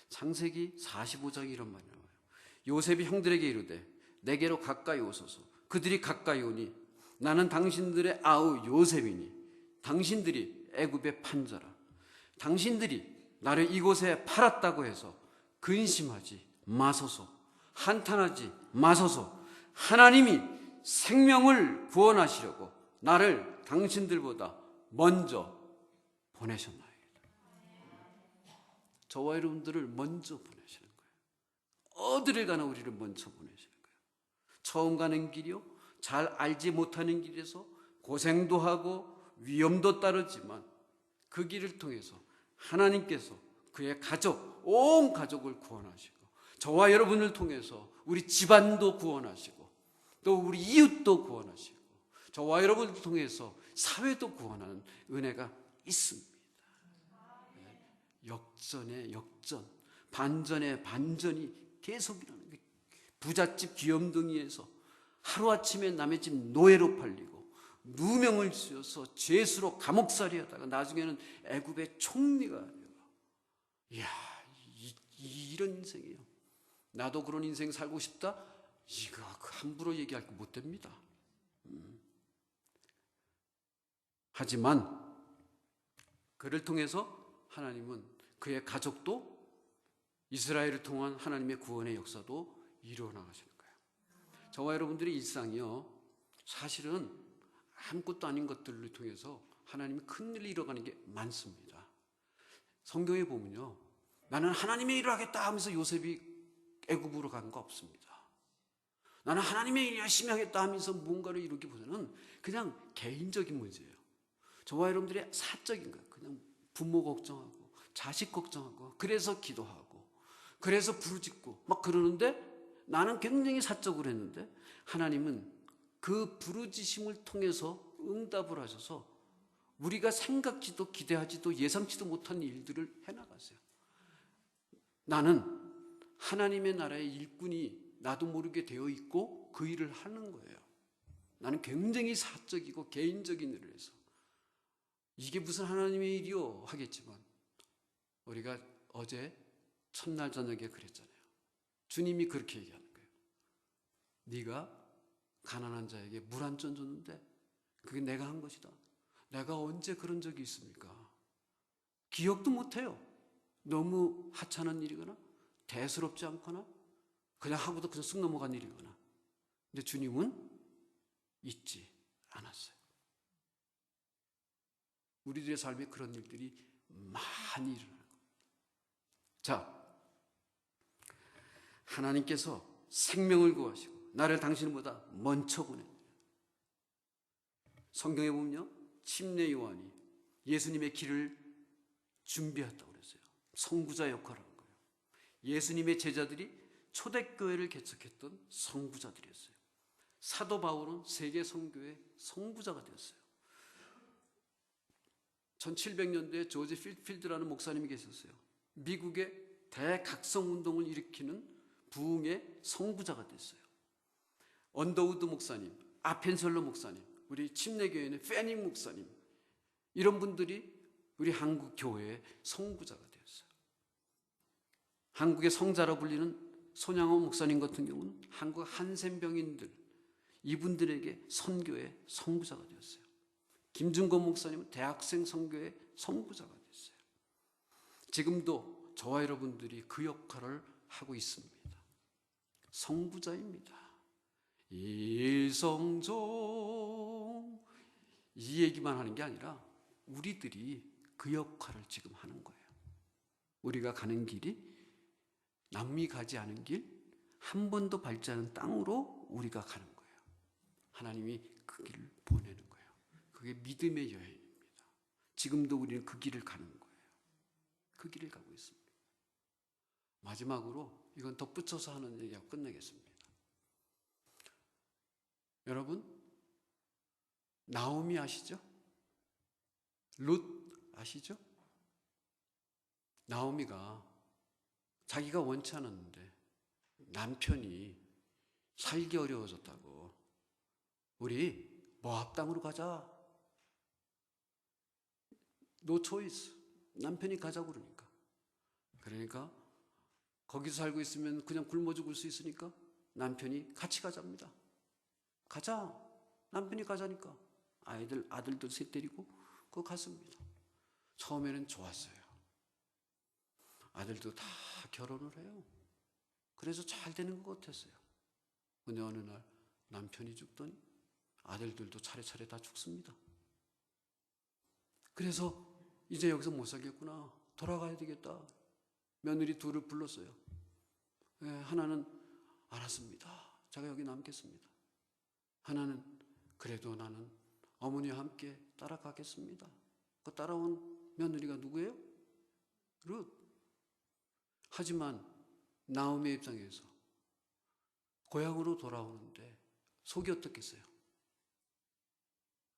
창세기 45장에 이런 말이 나와요. 요셉이 형들에게 이르되 내게로 가까이 오소서. 그들이 가까이 오니 나는 당신들의 아우 요셉이니 당신들이 애굽의 판자라. 당신들이 나를 이곳에 팔았다고 해서 근심하지 마소서. 한탄하지 마소서. 하나님이 생명을 구원하시려고 나를 당신들보다 먼저 보내셨나이다. 저와 여러분들을 먼저 보내시는 거예요. 어디를 가나 우리를 먼저 보내시는 거예요. 처음 가는 길이요, 잘 알지 못하는 길에서 고생도 하고 위험도 따르지만 그 길을 통해서 하나님께서 그의 가족, 온 가족을 구원하시고 저와 여러분을 통해서 우리 집안도 구원하시고 또 우리 이웃도 구원하시고 저와 여러분을 통해서 사회도 구원하는 은혜가 있습니다. 역전의 역전, 반전의 반전이 계속 일어나는 거예요. 부잣집 귀염둥이에서 하루아침에 남의 집 노예로 팔리고 누명을 씌워서 죄수로 감옥살이 하다가 나중에는 애굽의 총리가 되고, 이야, 이런 인생이에요. 나도 그런 인생 살고 싶다? 이거 함부로 얘기할 거 못 됩니다. 하지만 그를 통해서 하나님은 그의 가족도 이스라엘을 통한 하나님의 구원의 역사도 이루어 나가시는 거예요. 저와 여러분들의 일상이요, 사실은 아무것도 아닌 것들을 통해서 하나님이 큰일을 이뤄가는 게 많습니다. 성경에 보면요, 나는 하나님의 일을 하겠다 하면서 요셉이 애굽으로 간 거 없습니다. 나는 하나님의 일 열심히 하겠다 하면서 뭔가를 이루기보다는 그냥 개인적인 문제예요. 저와 여러분들의 사적인 거예요. 그냥 부모 걱정하고 자식 걱정하고 그래서 기도하고 그래서 부르짖고 막 그러는데, 나는 굉장히 사적으로 했는데 하나님은 그 부르짖음을 통해서 응답을 하셔서 우리가 생각지도 기대하지도 예상치도 못한 일들을 해나가세요. 나는 하나님의 나라의 일꾼이 나도 모르게 되어 있고 그 일을 하는 거예요. 나는 굉장히 사적이고 개인적인 일을 해서 이게 무슨 하나님의 일이요 하겠지만, 우리가 어제 첫날 저녁에 그랬잖아요. 주님이 그렇게 얘기하는 거예요. 네가 가난한 자에게 물 한 잔 줬는데 그게 내가 한 것이다. 내가 언제 그런 적이 있습니까? 기억도 못해요. 너무 하찮은 일이거나 대수롭지 않거나 그냥 하고도 그냥 쑥 넘어간 일이거나. 근데 주님은 잊지 않았어요. 우리들의 삶에 그런 일들이 많이 일어나는 겁니다. 자, 하나님께서 생명을 구하시고 나를 당신보다 먼저 보낸, 성경에 보면요, 침례 요한이 예수님의 길을 준비했다고 그랬어요. 선구자 역할을 한 거예요. 예수님의 제자들이 초대교회를 개척했던 선구자들이었어요. 사도 바울은 세계 선교의 선구자가 되었어요. 1700년대에 조지 필드라는 목사님이 계셨어요. 미국의 대각성 운동을 일으키는 부흥의 선구자가 됐어요. 언더우드 목사님, 아펜셀러 목사님, 우리 침례교회는 페닝 목사님, 이런 분들이 우리 한국 교회의 선구자가 되었어요. 한국의 성자로 불리는 손양호 목사님 같은 경우는 한국 한센병인들, 이분들에게 선교의 선구자가 되었어요. 김준건 목사님은 대학생 선교의 선구자가 됐어요. 지금도 저와 여러분들이 그 역할을 하고 있습니다. 선구자입니다. 일성종, 이 얘기만 하는 게 아니라 우리들이 그 역할을 지금 하는 거예요. 우리가 가는 길이 남이 가지 않은 길, 한 번도 밟지 않은 땅으로 우리가 가는 거예요. 하나님이 그 길을 보내는 거예요. 그게 믿음의 여행입니다. 지금도 우리는 그 길을 가는 거예요. 그 길을 가고 있습니다. 마지막으로 이건 덧붙여서 하는 얘기하고 끝내겠습니다. 여러분, 나오미 아시죠? 룻 아시죠? 나오미가 자기가 원치 않았는데 남편이 살기 어려워졌다고, 우리 모압 땅으로 가자. No choice. 남편이 가자고 그러니까 거기서 살고 있으면 그냥 굶어 죽을 수 있으니까 남편이 같이 가자입니다. 가자. 남편이 가자니까 아들들 셋 데리고 그거 갔습니다. 처음에는 좋았어요. 아들도 다 결혼을 해요. 그래서 잘 되는 것 같았어요. 근데 어느 날 남편이 죽더니 아들들도 차례차례 다 죽습니다. 그래서 이제 여기서 못 살겠구나, 돌아가야 되겠다. 며느리 둘을 불렀어요. 하나는 알았습니다, 제가 여기 남겠습니다. 하나는 그래도 나는 어머니와 함께 따라가겠습니다. 그 따라온 며느리가 누구예요? 룻. 하지만 나오미의 입장에서 고향으로 돌아오는데 속이 어떻겠어요?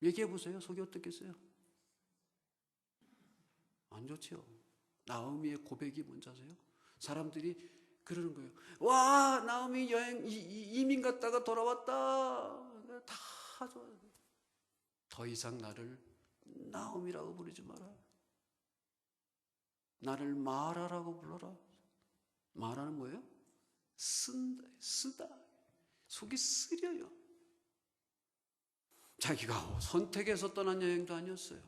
얘기해 보세요. 속이 어떻겠어요? 안 좋죠. 나오미의 고백이 뭔지 아세요? 사람들이 그러는 거예요. 와, 나오미 여행 이민 갔다가 돌아왔다. 다 좋아요. 더 이상 나를 나오미라고 부르지 마라. 나를 마라라고 불러라. 마라는 뭐예요? 쓰다. 속이 쓰려요. 자기가 선택해서 떠난 여행도 아니었어요.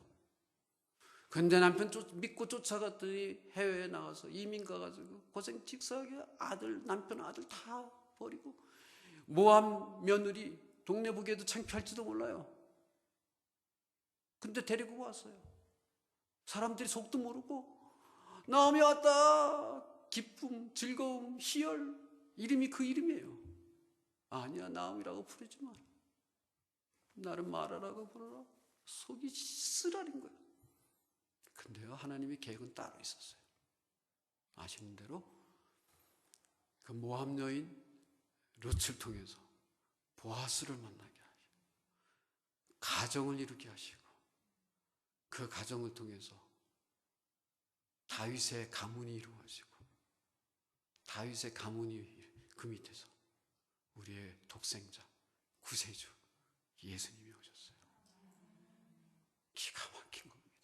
근데 남편 믿고 쫓아갔더니 해외에 나가서 이민 가가지고 고생 직사하게 남편 아들 다 버리고 모함 며느리 동네 보기에도 창피할지도 몰라요. 근데 데리고 왔어요. 사람들이 속도 모르고 나음이 왔다. 기쁨, 즐거움, 희열 이름이 그 이름이에요. 아니야 나음이라고 부르지 마. 나를 마라라고 부르라. 속이 쓰라린 거예요. 근데요 하나님의 계획은 따로 있었어요. 아시는 대로 그 모함 여인 롯을 통해서 보아스를 만나게 하시고 가정을 이루게 하시고 그 가정을 통해서 다윗의 가문이 이루어지고 다윗의 가문이 그 밑에서 우리의 독생자 구세주 예수님이 오셨어요. 기가 막힌 겁니다.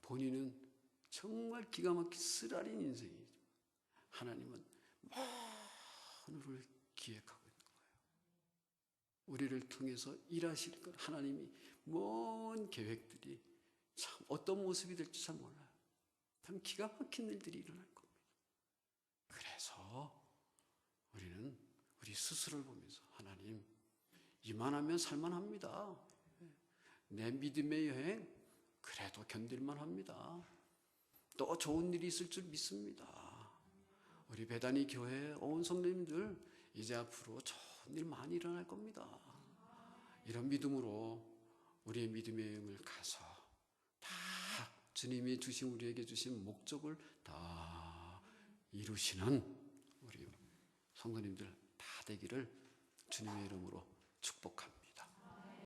본인은 정말 기가 막힌 쓰라린 인생이죠. 하나님은 만물을 기획하고 있는 거예요. 우리를 통해서 일하실 것 하나님이 먼 계획들이 참 어떤 모습이 될지 잘 몰라요. 참 기가 막힌 일들이 일어날 겁니다. 그래서 우리는 우리 스스로를 보면서 하나님 이만하면 살만합니다. 내 믿음의 여행 그래도 견딜만 합니다. 또 좋은 일이 있을 줄 믿습니다. 우리 배단위 교회 온 성도님들 이제 앞으로 좋은 일 많이 일어날 겁니다. 이런 믿음으로 우리의 믿음의 여행을 가서 다 주님이 주신 우리에게 주신 목적을 다 이루시는 우리 성도님들 다 되기를 주님의 이름으로